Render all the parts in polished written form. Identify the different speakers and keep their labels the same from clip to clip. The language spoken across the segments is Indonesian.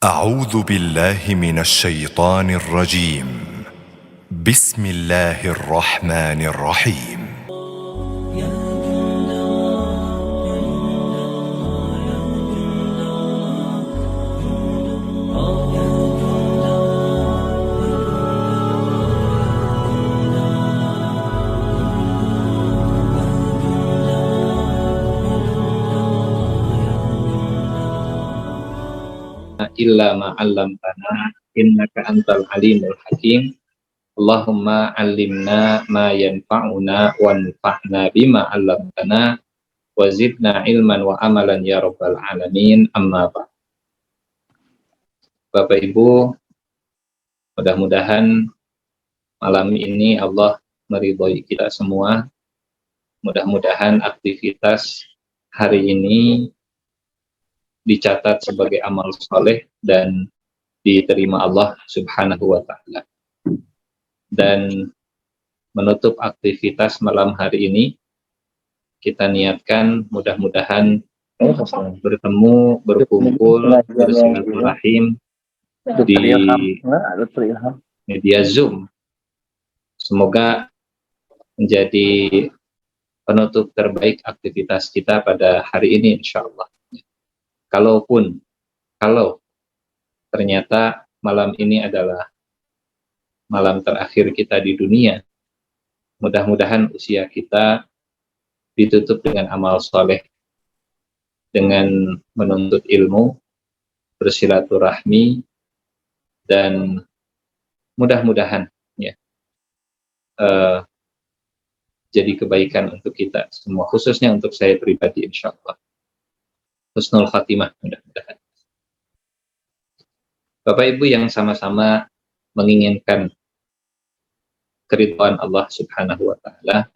Speaker 1: أعوذ بالله من الشيطان الرجيم. بسم الله الرحمن الرحيم.
Speaker 2: Illa ma'allamtana innaka antal alimul hakim. Allahumma 'allimna ma yanfa'una wanfa'na bima 'allamtana wa zidna ilman wa amalan ya rabbal alamin. Amma ba'd. Bapak Ibu, mudah-mudahan malam ini Allah meridhoi kita semua. Mudah-mudahan aktivitas hari ini dicatat sebagai amal soleh dan diterima Allah Subhanahu wa Ta'ala. Dan menutup aktivitas malam hari ini, kita niatkan mudah-mudahan bertemu, berkumpul, bersilaturahim di media Zoom. Semoga menjadi penutup terbaik aktivitas kita pada hari ini, insya Allah. Kalau ternyata malam ini adalah malam terakhir kita di dunia, mudah-mudahan usia kita ditutup dengan amal soleh, dengan menuntut ilmu, bersilaturahmi, dan mudah-mudahan ya jadi kebaikan untuk kita semua, khususnya untuk saya pribadi, insya Allah. Husnul khatimah mudah-mudahan. Bapak Ibu yang sama-sama menginginkan keridhaan Allah Subhanahu wa Ta'ala,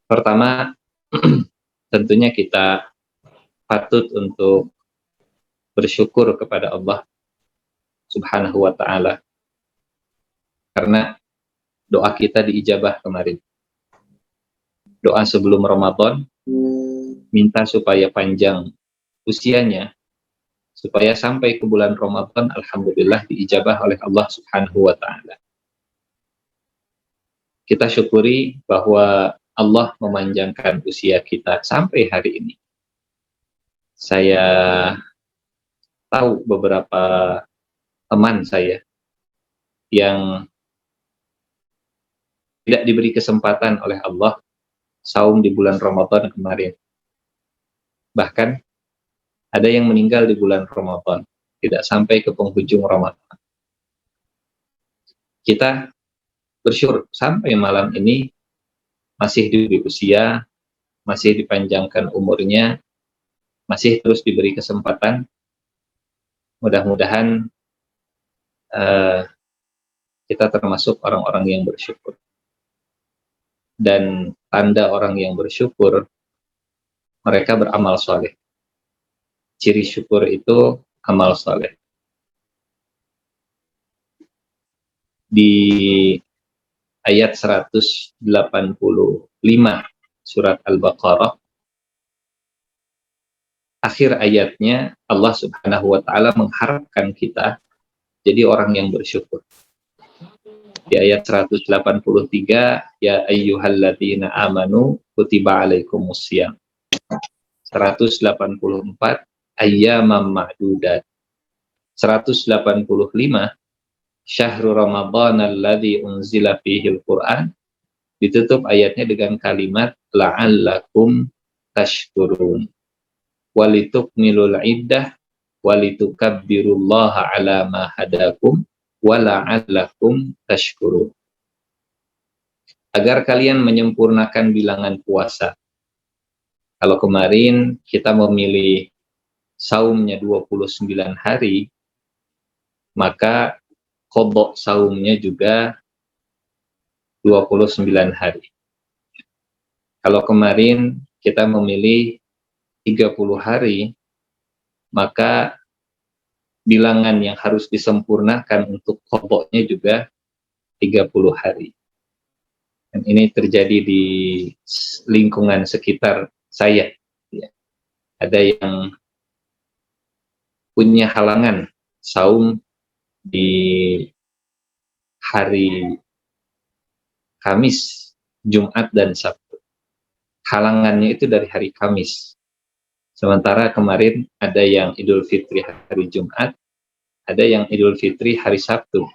Speaker 2: pertama tentunya kita patut untuk bersyukur kepada Allah Subhanahu wa Ta'ala karena doa kita diijabah kemarin. Doa sebelum Ramadan minta supaya panjang usianya, supaya sampai ke bulan Ramadan alhamdulillah diijabah oleh Allah Subhanahu wa Ta'ala. Kita syukuri bahwa Allah memanjangkan usia kita sampai hari ini. Saya tahu beberapa teman saya yang tidak diberi kesempatan oleh Allah saum di bulan Ramadan kemarin. Bahkan ada yang meninggal di bulan Ramadan, tidak sampai ke penghujung Ramadan. Kita bersyukur sampai malam ini masih diberi usia, masih dipanjangkan umurnya, masih terus diberi kesempatan. Mudah-mudahan kita termasuk orang-orang yang bersyukur. Dan tanda orang yang bersyukur, mereka beramal soleh. Ciri syukur itu amal soleh. Di ayat 185 surat Al-Baqarah, akhir ayatnya Allah Subhanahu wa Ta'ala mengharapkan kita jadi orang yang bersyukur. Di ayat 183, ya ayyuhalladzina amanu kutiba alaikumussyam. 184, ayyamam ma'dudat. 185, syahrul ramadhan alladzi unzila fihil Qur'an. Ditutup ayatnya dengan kalimat la'allakum tashkurun walitukmilul iddah walitukabbirullaha ala ma hadakum wa la'allakum tashkurun. Agar kalian menyempurnakan bilangan puasa. Kalau kemarin kita memilih saumnya 29 hari, maka qadha saumnya juga 29 hari. Kalau kemarin kita memilih 30 hari, maka bilangan yang harus disempurnakan untuk qadha-nya juga 30 hari. Dan ini terjadi di lingkungan sekitar saya. Ada yang punya halangan saum di hari Kamis, Jumat, dan Sabtu. Halangannya itu dari hari Kamis. Sementara kemarin ada yang Idul Fitri hari Jumat, ada yang Idul Fitri hari Sabtu.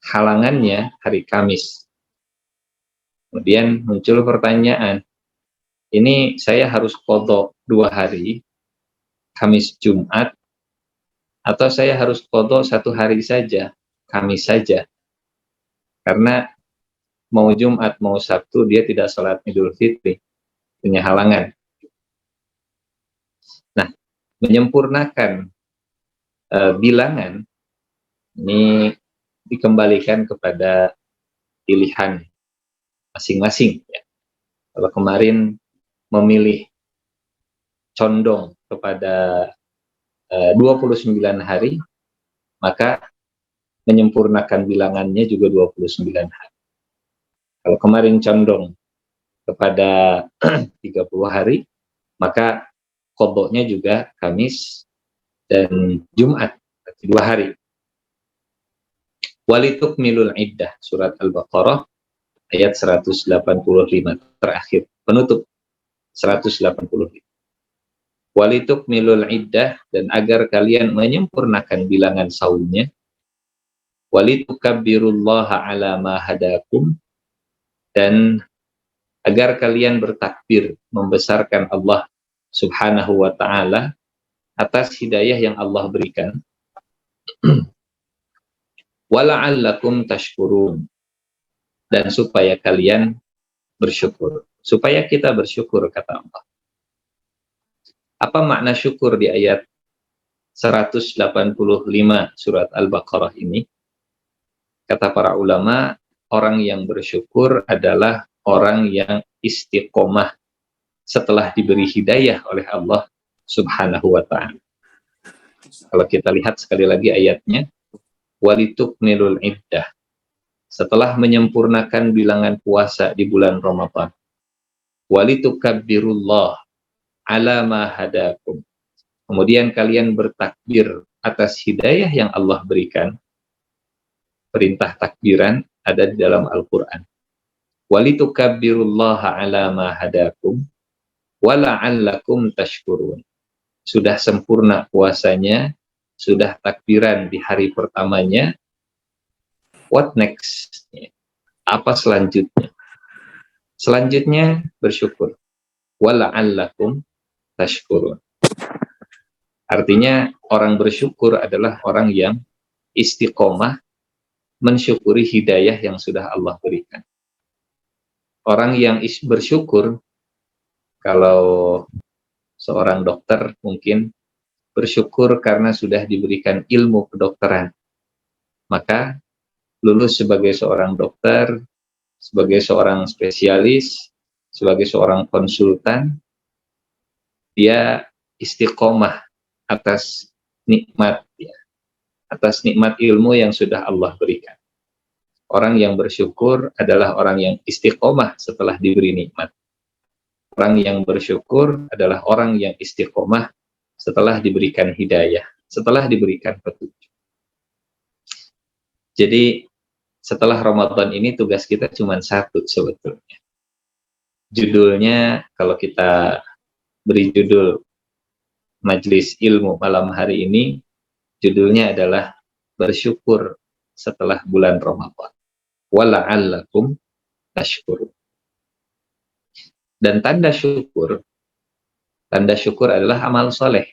Speaker 2: Halangannya hari Kamis. Kemudian muncul pertanyaan, ini saya harus qadha 2 hari, Kamis Jumat, atau saya harus qadha 1 hari saja, Kamis saja? Karena mau Jumat, mau Sabtu, dia tidak sholat Idul Fitri, punya halangan. Nah, menyempurnakan bilangan, ini dikembalikan kepada pilihan masing-masing. Ya. Kalau kemarin memilih condong kepada 29 hari, maka menyempurnakan bilangannya juga 29 hari. Kalau kemarin condong kepada 30 hari, maka qadha-nya juga Kamis dan Jumat, 2 hari. Walitukmilul iddah, surat Al-Baqarah ayat 185 terakhir, penutup 185. Walitukmilul iddah, dan agar kalian menyempurnakan bilangan saumnya. Walitukabbirullaha ala ma hadakum, dan agar kalian bertakbir, membesarkan Allah subhanahu wa ta'ala atas hidayah yang Allah berikan. Wala'allakum tashkurun, dan supaya kalian bersyukur. Supaya kita bersyukur, kata Allah. Apa makna syukur di ayat 185 surat Al-Baqarah ini? Kata para ulama, orang yang bersyukur adalah orang yang istiqomah setelah diberi hidayah oleh Allah subhanahu wa ta'ala. Kalau kita lihat sekali lagi ayatnya, walitukmilul iddah, setelah menyempurnakan bilangan puasa di bulan Ramadan. Walitukabbirullah ala ma hadakum, kemudian kalian bertakbir atas hidayah yang Allah berikan. Perintah takbiran ada di dalam Al-Quran. Walitukabbirullaha ala ma hadakum wala'allakum tashkurun. Sudah sempurna puasanya, sudah takbiran di hari pertamanya. What next? Apa selanjutnya? Selanjutnya bersyukur. Wala'allakum tashkurun. Artinya orang bersyukur adalah orang yang istiqomah mensyukuri hidayah yang sudah Allah berikan. Orang yang bersyukur, kalau seorang dokter mungkin bersyukur karena sudah diberikan ilmu kedokteran, maka lulus sebagai seorang dokter, sebagai seorang spesialis, sebagai seorang konsultan, dia istiqomah atas nikmat, ya, atas nikmat ilmu yang sudah Allah berikan. Orang yang bersyukur adalah orang yang istiqomah setelah diberi nikmat. Orang yang bersyukur adalah orang yang istiqomah setelah diberikan hidayah, setelah diberikan petunjuk. Jadi setelah Ramadan ini tugas kita cuma satu sebetulnya. Judulnya, kalau kita beri judul majelis ilmu malam hari ini, judulnya adalah bersyukur setelah bulan Ramadan. Wala'allakum tashkurun. Dan tanda syukur adalah amal soleh.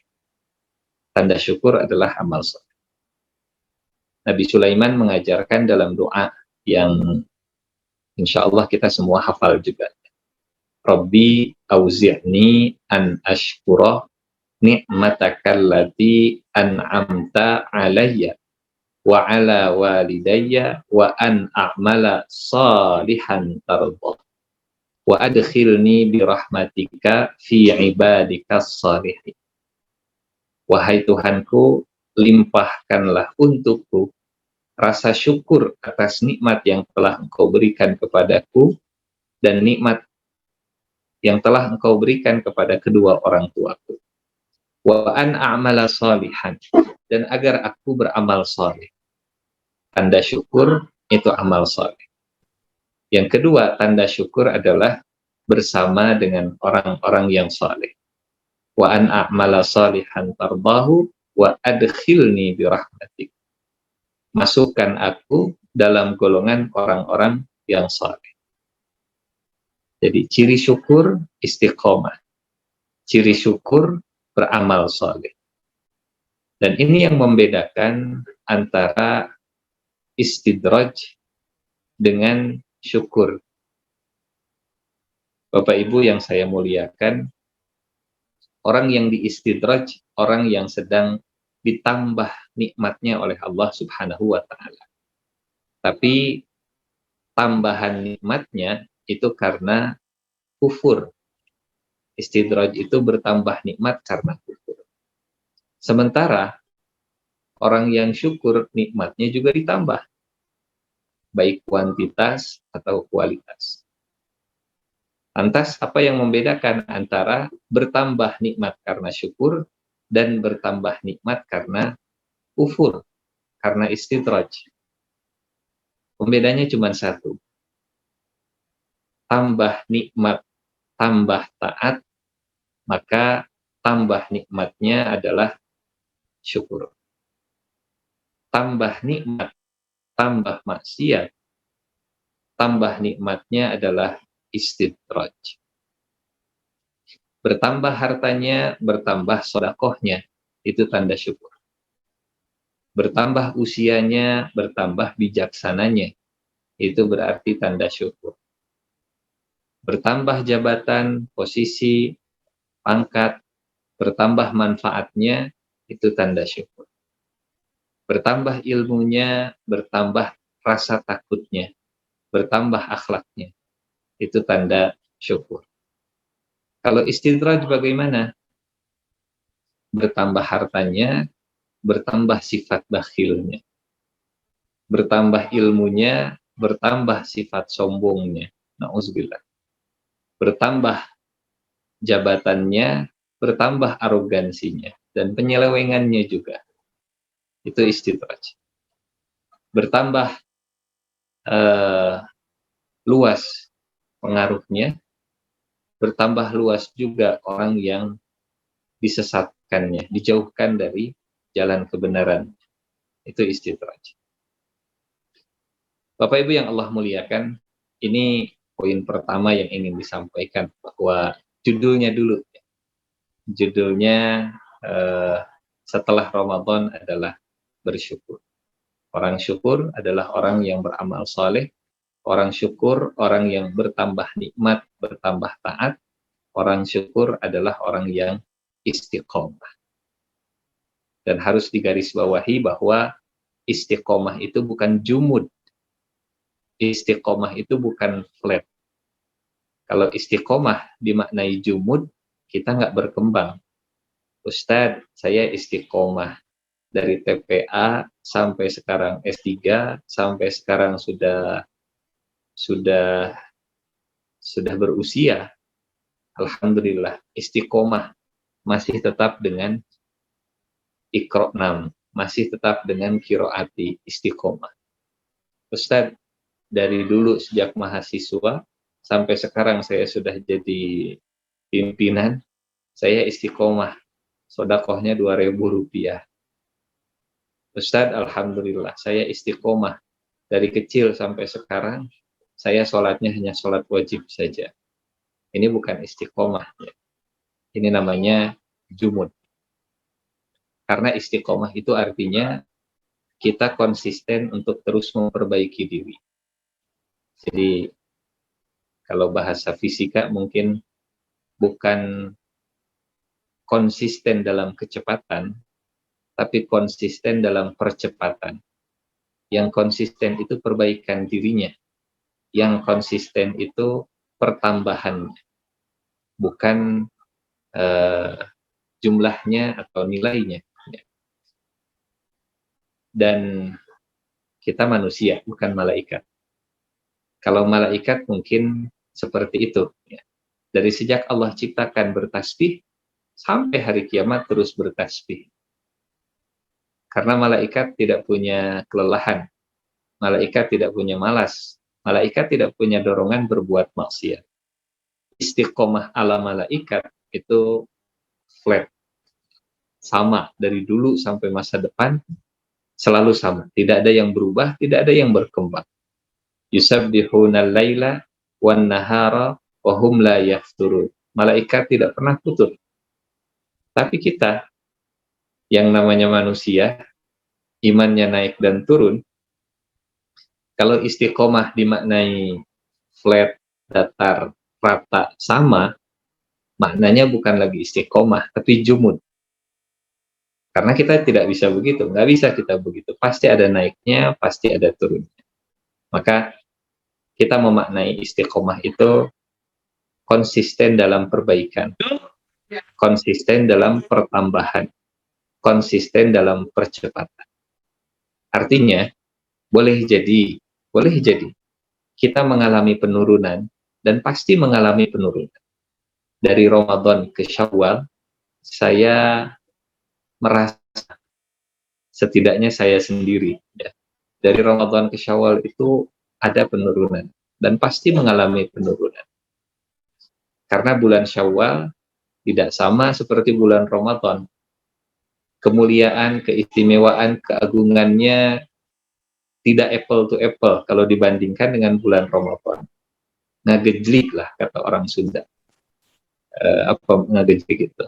Speaker 2: Tanda syukur adalah amal soleh. Nabi Sulaiman mengajarkan dalam doa yang insya Allah kita semua hafal juga. Rabbi auzi'ni an ashkura ni'matakallati an'amta alayya wa ala walidayya wa an a'mala salihan tardah wa adkhilni birahmatika fi ibadikas salihin. Wahai Tuhanku, limpahkanlah untukku rasa syukur atas nikmat yang telah Engkau berikan kepadaku dan nikmat yang telah Engkau berikan kepada kedua orang tuaku. wa an a'mala shalihan, dan agar aku beramal saleh. Tanda syukur itu amal saleh. Yang kedua, tanda syukur adalah bersama dengan orang-orang yang saleh. Wa an a'mala salihan tarbahu wa adkhilni bi rahmatik. Masukkan aku dalam golongan orang-orang yang saleh. Jadi ciri syukur istiqomah. Ciri syukur beramal saleh. Dan ini yang membedakan antara istidraj dengan syukur. Bapak Ibu yang saya muliakan, orang yang diistidraj, orang yang sedang ditambah nikmatnya oleh Allah Subhanahu wa ta'ala. Tapi tambahan nikmatnya itu karena kufur. Istidraj itu bertambah nikmat karena kufur. Sementara orang yang syukur nikmatnya juga ditambah, baik kuantitas atau kualitas. Lantas apa yang membedakan antara bertambah nikmat karena syukur dan bertambah nikmat karena kufur, karena istidraj? Pembedanya cuma satu. Tambah nikmat, tambah taat, maka tambah nikmatnya adalah syukur. Tambah nikmat, tambah maksiat, tambah nikmatnya adalah istidraj. Bertambah hartanya, bertambah sedekahnya, itu tanda syukur. Bertambah usianya, bertambah bijaksananya, itu berarti tanda syukur. Bertambah jabatan, posisi, pangkat, bertambah manfaatnya, itu tanda syukur. Bertambah ilmunya, bertambah rasa takutnya, bertambah akhlaknya, itu tanda syukur. Kalau istidraj bagaimana? Bertambah hartanya, bertambah sifat bakhilnya. Bertambah ilmunya, bertambah sifat sombongnya. Na'udzubillah. Bertambah jabatannya, bertambah arogansinya, dan penyelewengannya juga. Itu istidraj. Bertambah luas pengaruhnya, bertambah luas juga orang yang disesatkannya, dijauhkan dari jalan kebenaran. Itu istidraj. Bapak Ibu yang Allah muliakan, ini poin pertama yang ingin disampaikan, bahwa judulnya dulu. Judulnya setelah Ramadan adalah bersyukur. Orang syukur adalah orang yang beramal saleh. Orang syukur orang yang bertambah nikmat, bertambah taat. Orang syukur adalah orang yang istiqomah. Dan harus digarisbawahi bahwa istiqomah itu bukan jumud. Istiqomah itu bukan flat. Kalau istiqomah dimaknai jumud, kita nggak berkembang. Ustadz, saya istiqomah dari TPA sampai sekarang S3, sampai sekarang sudah berusia. Alhamdulillah, istiqomah masih tetap dengan Iqra 6, masih tetap dengan kiroati istiqomah. Ustadz, dari dulu sejak mahasiswa sampai sekarang saya sudah jadi pimpinan, saya istiqomah, sedekahnya Rp2.000. Ustadz, alhamdulillah, saya istiqomah dari kecil sampai sekarang, saya sholatnya hanya sholat wajib saja. Ini bukan istiqomah, ya. Ini namanya jumud. Karena istiqomah itu artinya kita konsisten untuk terus memperbaiki diri. Jadi kalau bahasa fisika mungkin bukan konsisten dalam kecepatan, tapi konsisten dalam percepatan. Yang konsisten itu perbaikan dirinya. Yang konsisten itu pertambahannya. Bukan jumlahnya atau nilainya. Dan kita manusia, bukan malaikat. Kalau malaikat mungkin seperti itu. Dari sejak Allah ciptakan bertasbih, sampai hari kiamat terus bertasbih. Karena malaikat tidak punya kelelahan, malaikat tidak punya malas, malaikat tidak punya dorongan berbuat maksiat. Istiqomah ala malaikat itu flat, sama dari dulu sampai masa depan, selalu sama, tidak ada yang berubah, tidak ada yang berkembang. Yusabbihuna al-laila wan nahara wa hum la yafturun. Malaikat tidak pernah putus. Tapi kita yang namanya manusia, imannya naik dan turun. Kalau istiqomah dimaknai flat, datar, rata, sama, maknanya bukan lagi istiqomah, tapi jumud. Karena kita tidak bisa begitu, nggak bisa kita begitu. Pasti ada naiknya, pasti ada turunnya. Maka kita memaknai istiqomah itu konsisten dalam perbaikan, konsisten dalam pertambahan, konsisten dalam percepatan. Artinya, boleh jadi kita mengalami penurunan dan pasti mengalami penurunan. Dari Ramadan ke Syawal, saya merasa, setidaknya saya sendiri, ya, dari Ramadan ke Syawal itu ada penurunan dan pasti mengalami penurunan. Karena bulan Syawal tidak sama seperti bulan Ramadan. Kemuliaan, keistimewaan, keagungannya tidak apple to apple kalau dibandingkan dengan bulan Ramadan. Ngagejlik lah kata orang Sunda. Apa ngagejlik itu?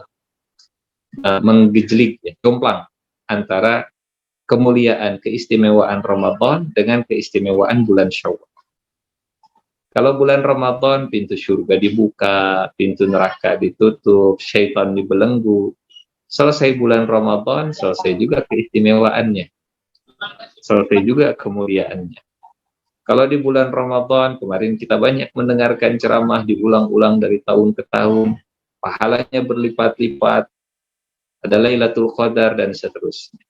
Speaker 2: Menggejlik, ya, jomplang antara kemuliaan, keistimewaan Ramadan dengan keistimewaan bulan Syawal. Kalau bulan Ramadan, pintu surga dibuka, pintu neraka ditutup, syaitan dibelenggu. Selesai bulan Ramadan, selesai juga keistimewaannya. Selesai juga kemuliaannya. Kalau di bulan Ramadan, kemarin kita banyak mendengarkan ceramah diulang-ulang dari tahun ke tahun, pahalanya berlipat-lipat, ada Lailatul Qadar dan seterusnya.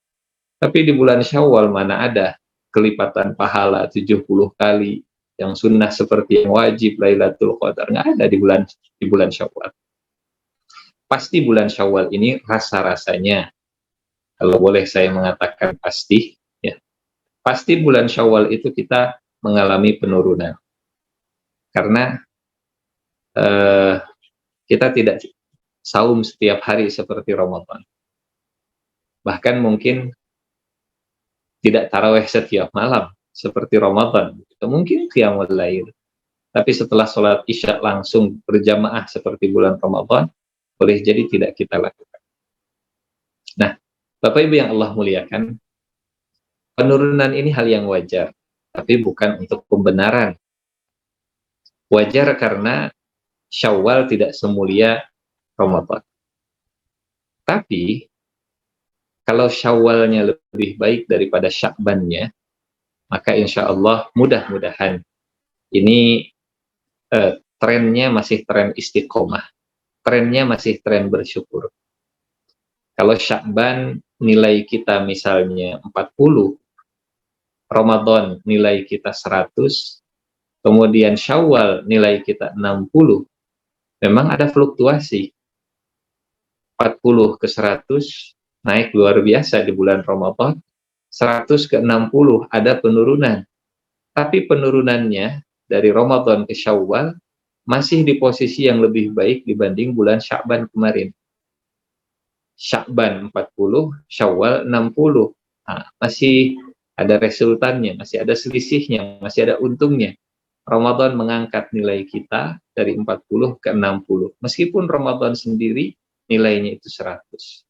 Speaker 2: Tapi di bulan Syawal mana ada kelipatan pahala 70 kali, yang sunnah seperti yang wajib Lailatul Qadar, nggak ada di bulan Syawal. Pasti bulan Syawal ini rasa-rasanya, kalau boleh saya mengatakan pasti, ya, pasti bulan Syawal itu kita mengalami penurunan. Karena kita tidak saum setiap hari seperti Ramadan. Bahkan mungkin tidak tarawih setiap malam seperti Ramadan. Mungkin qiyamul lail. Tapi setelah sholat Isya langsung berjamaah seperti bulan Ramadan, boleh jadi tidak kita lakukan. Nah, Bapak Ibu yang Allah muliakan, penurunan ini hal yang wajar, tapi bukan untuk pembenaran. Wajar karena Syawal tidak semulia Ramadan. Tapi, kalau Syawalnya lebih baik daripada Sya'bannya, maka insya Allah mudah-mudahan ini trennya masih tren istiqomah. Trennya masih tren bersyukur. Kalau Sya'ban nilai kita misalnya 40, Ramadan nilai kita 100, kemudian Syawal nilai kita 60, memang ada fluktuasi. 40 ke 100 naik luar biasa di bulan Ramadan, 100 ke 60 ada penurunan. Tapi penurunannya dari Ramadan ke Syawal masih di posisi yang lebih baik dibanding bulan Sya'ban kemarin. Sya'ban 40, Syawal 60. Nah, masih ada resultannya, masih ada selisihnya, masih ada untungnya. Ramadan mengangkat nilai kita dari 40 ke 60. Meskipun Ramadan sendiri nilainya itu 100.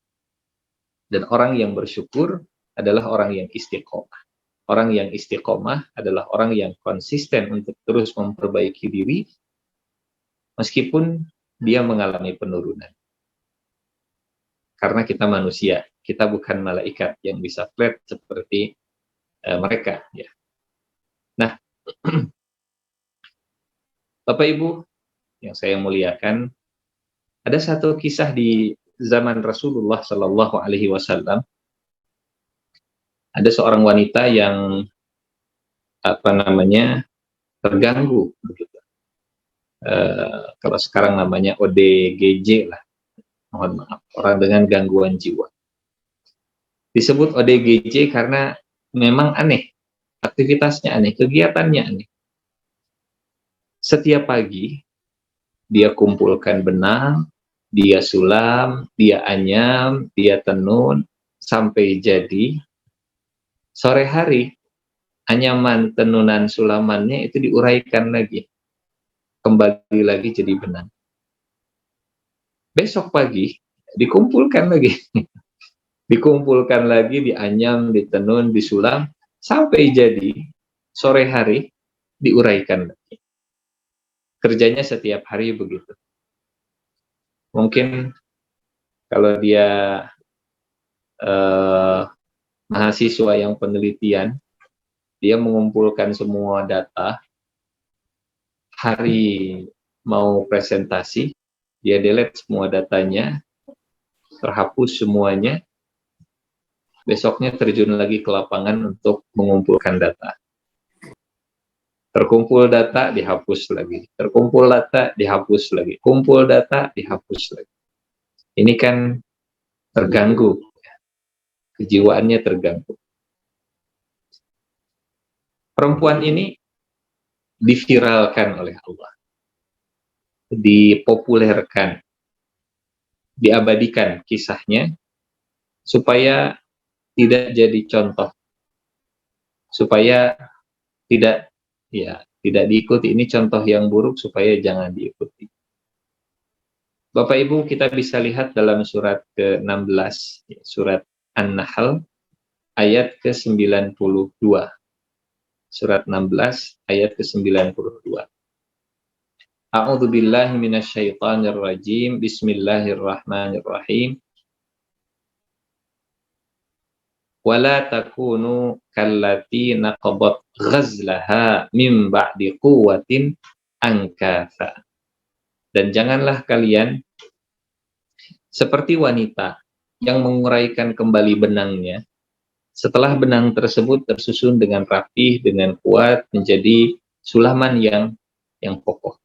Speaker 2: Dan orang yang bersyukur adalah orang yang istiqomah. Orang yang istiqomah adalah orang yang konsisten untuk terus memperbaiki diri, meskipun dia mengalami penurunan. Karena kita manusia, kita bukan malaikat yang bisa flat seperti mereka. Ya. Nah, Bapak Ibu yang saya muliakan, ada satu kisah di zaman Rasulullah Shallallahu Alaihi Wasallam. Ada seorang wanita yang terganggu, begitu. Kalau sekarang namanya ODGJ lah, mohon maaf, orang dengan gangguan jiwa. Disebut ODGJ karena memang aneh, aktivitasnya aneh, kegiatannya aneh. Setiap pagi dia kumpulkan benang, dia sulam, dia anyam, dia tenun sampai jadi. Sore hari anyaman, tenunan, sulamannya itu diuraikan lagi, kembali lagi jadi benang. Besok pagi dikumpulkan lagi, dikumpulkan lagi, dianyam, ditenun, disulam sampai jadi sore hari diuraikan lagi. Kerjanya setiap hari begitu. Mungkin kalau dia mahasiswa yang penelitian, dia mengumpulkan semua data, hari mau presentasi, dia delete semua datanya, terhapus semuanya, besoknya terjun lagi ke lapangan untuk mengumpulkan data. Terkumpul data, dihapus lagi. Terkumpul data, dihapus lagi. Kumpul data, dihapus lagi. Ini kan terganggu. Kejiwaannya terganggu. Perempuan ini diviralkan oleh Allah. Dipopulerkan. Diabadikan kisahnya supaya tidak jadi contoh. Supaya tidak diikuti. Ini contoh yang buruk supaya jangan diikuti. Bapak Ibu, kita bisa lihat dalam surat ke-16, surat An-Nahl, ayat ke-92. Surat 16, ayat ke-92. A'udzu billahi minasyaitonir rajim. Bismillahirrahmanirrahim. Wala takunu kallati naqadat ghazlaha min ba'di quwwatin ankatha. Dan janganlah kalian seperti wanita yang menguraikan kembali benangnya setelah benang tersebut tersusun dengan rapih, dengan kuat menjadi sulaman yang kokoh.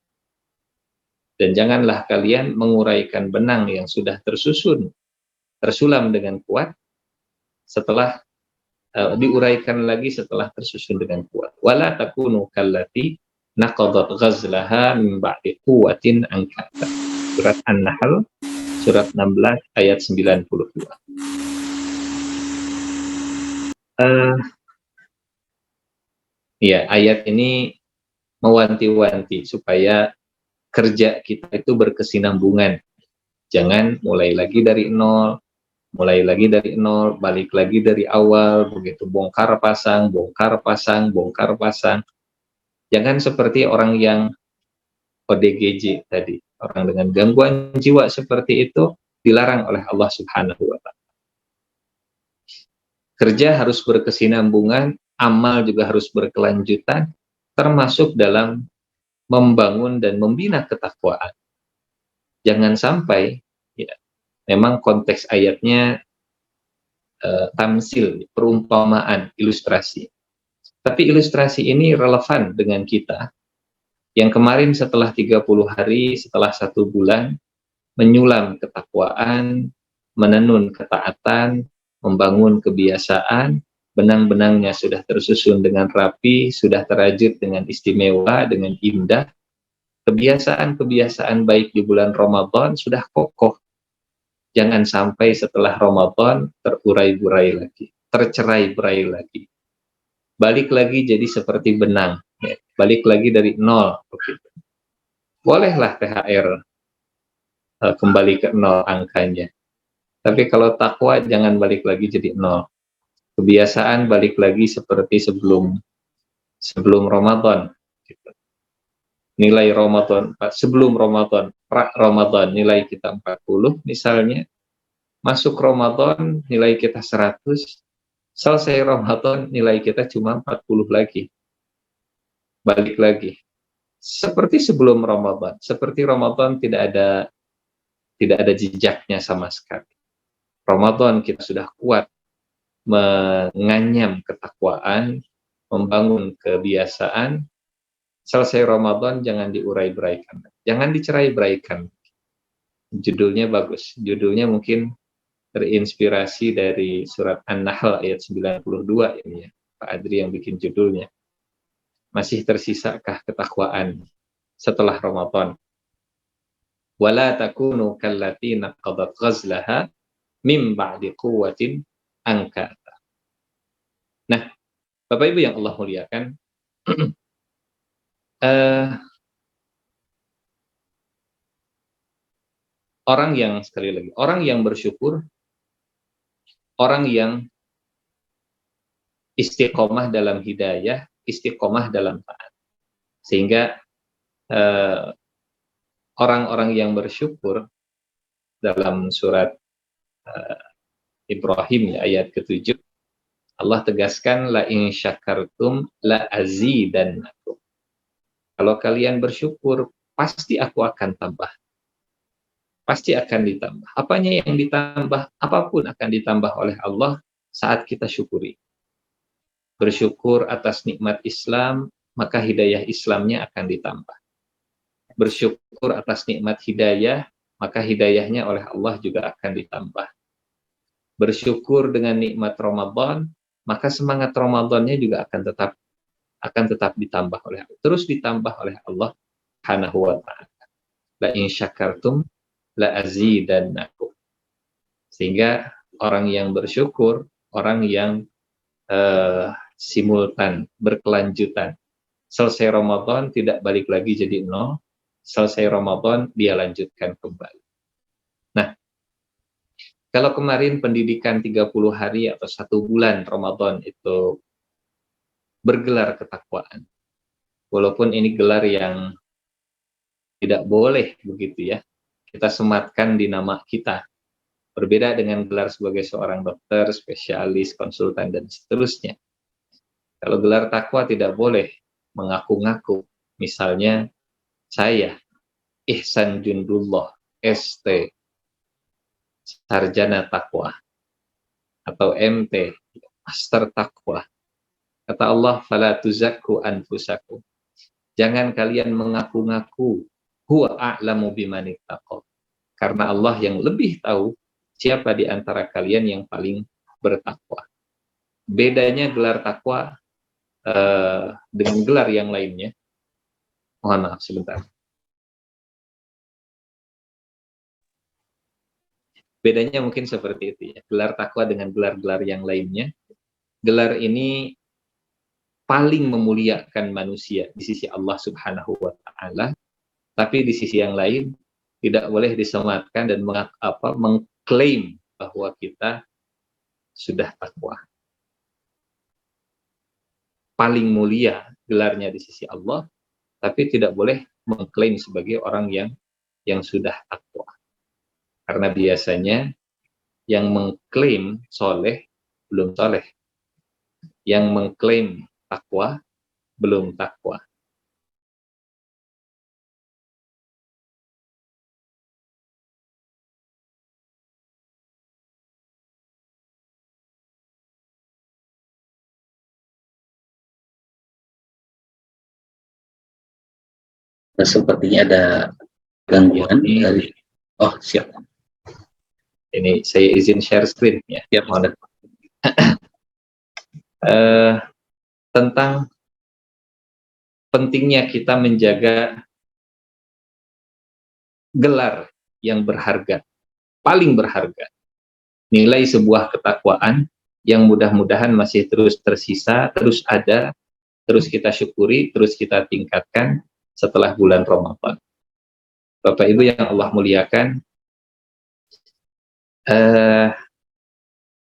Speaker 2: Dan janganlah kalian menguraikan benang yang sudah tersulam dengan kuat setelah diuraikan lagi setelah tersusun dengan kuat. Wala takunu kallati naqadat ghazlaha min ba'di quwwatin ankatha. Surat An-Nahl, surat 16 ayat 92. Ayat ini mewanti-wanti supaya kerja kita itu berkesinambungan. Jangan mulai lagi dari nol, balik lagi dari awal, begitu bongkar pasang. Jangan seperti orang yang ODGJ tadi, orang dengan gangguan jiwa seperti itu dilarang oleh Allah Subhanahu wa Ta'ala. Kerja harus berkesinambungan, amal juga harus berkelanjutan, termasuk dalam membangun dan membina ketakwaan. Jangan sampai, memang konteks ayatnya tamsil, perumpamaan, ilustrasi. Tapi ilustrasi ini relevan dengan kita yang kemarin setelah 30 hari, setelah 1 bulan, menyulam ketakwaan, menenun ketaatan, membangun kebiasaan, benang-benangnya sudah tersusun dengan rapi, sudah terajut dengan istimewa, dengan indah. Kebiasaan-kebiasaan baik di bulan Ramadan sudah kokoh. Jangan sampai setelah Ramadan terurai-burai lagi, tercerai-berai lagi. Balik lagi jadi seperti benang, balik lagi dari nol. Begitu. Bolehlah THR kembali ke nol angkanya. Tapi kalau takwa jangan balik lagi jadi nol. Kebiasaan balik lagi seperti sebelum Ramadan. Gitu. Nilai Ramadan, sebelum Ramadan, Ramadan nilai kita 40 misalnya. Masuk Ramadan nilai kita 100. Selesai Ramadan nilai kita cuma 40 lagi. Balik lagi. Seperti sebelum Ramadan. Seperti Ramadan tidak ada jejaknya sama sekali. Ramadan kita sudah kuat menganyam ketakwaan, membangun kebiasaan. Selesai Ramadan jangan diurai-beraikan, jangan dicerai-beraikan. Judulnya bagus. Judulnya mungkin terinspirasi dari surat An-Nahl ayat 92 ini ya. Pak Adri yang bikin judulnya. Masih tersisakah ketakwaan setelah Ramadan? Wala takunu kallati naqadat ghazlaha mim ba'di quwwatin ankata. Nah, Bapak Ibu yang Allah muliakan, orang yang bersyukur, orang yang istiqomah dalam hidayah, istiqomah dalam taat. Sehingga orang-orang yang bersyukur dalam surat Ibrahim ya, ayat ke-7, Allah tegaskan la in syakartum la azidannakum. Kalau kalian bersyukur, pasti aku akan tambah. Pasti akan ditambah. Apanya yang ditambah? Apapun akan ditambah oleh Allah saat kita syukuri. Bersyukur atas nikmat Islam, maka hidayah Islamnya akan ditambah. Bersyukur atas nikmat hidayah, maka hidayahnya oleh Allah juga akan ditambah. Bersyukur dengan nikmat Ramadan, maka semangat Ramadannya juga akan tetap ditambah oleh Allah. Terus ditambah oleh Allah Subhanahu wa ta'ala. La in syakartum la azidannakum. Sehingga orang yang bersyukur, orang yang simultan, berkelanjutan. Selesai Ramadan tidak balik lagi jadi nol, selesai Ramadan dia lanjutkan kembali. Nah, kalau kemarin pendidikan 30 hari atau 1 bulan Ramadan itu bergelar ketakwaan, walaupun ini gelar yang tidak boleh begitu ya, kita sematkan di nama kita. Berbeda dengan gelar sebagai seorang dokter, spesialis, konsultan, dan seterusnya. Kalau gelar takwa tidak boleh mengaku-ngaku. Misalnya, saya, Ihsan Jundullah, ST, Sarjana Takwa, atau MT, Master Takwa. Kata Allah, fala tuzakku anfusakum. Jangan kalian mengaku-ngaku, huwa a'lamu bimanittaqo. Karena Allah yang lebih tahu siapa di antara kalian yang paling bertakwa. Bedanya gelar takwa dengan gelar yang lainnya. Mohon maaf sebentar. Bedanya mungkin seperti itu ya. Gelar takwa dengan gelar-gelar yang lainnya. Gelar ini paling memuliakan manusia di sisi Allah Subhanahu wa ta'ala. Tapi di sisi yang lain tidak boleh disematkan dan mengklaim bahwa kita sudah takwa. Paling mulia gelarnya di sisi Allah, tapi tidak boleh mengklaim sebagai orang yang sudah takwa. Karena biasanya yang mengklaim soleh belum soleh, yang mengklaim takwa belum takwa.
Speaker 3: Sepertinya ada gangguan
Speaker 2: Ya,
Speaker 3: dari. Oh, siap.
Speaker 2: Ini saya izin share screen ya.
Speaker 3: Siap.
Speaker 2: Tentang pentingnya kita menjaga gelar yang berharga, paling berharga. Nilai sebuah ketakwaan yang mudah-mudahan masih terus tersisa, terus ada, terus kita syukuri, terus kita tingkatkan setelah bulan Ramadan. Bapak Ibu yang Allah muliakan,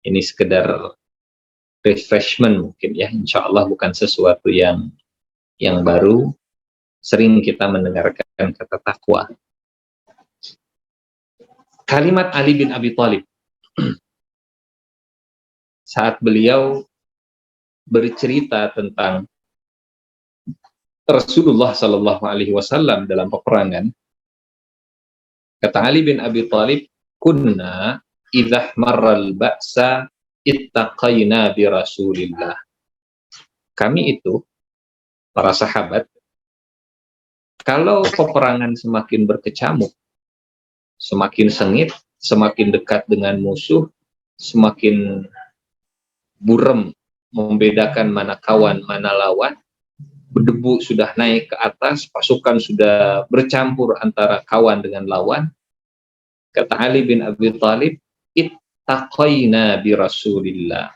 Speaker 2: ini sekedar refreshment mungkin ya, insya Allah bukan sesuatu yang baru. Sering kita mendengarkan kata takwa. Kalimat Ali bin Abi Thalib saat beliau bercerita tentang Rasulullah Shallallahu Alaihi Wasallam dalam peperangan, kata Ali bin Abi Thalib, kunna idhah marral ba'sa ittaqayna bi Rasulillah. Kami itu, para sahabat, kalau peperangan semakin berkecamuk, Semakin sengit, semakin dekat dengan musuh, semakin buram membedakan mana kawan, mana lawan. Berdebu sudah naik ke atas, pasukan sudah bercampur antara kawan dengan lawan. Kata Ali bin Abi Thalib, ittaqaina bi Rasulillah.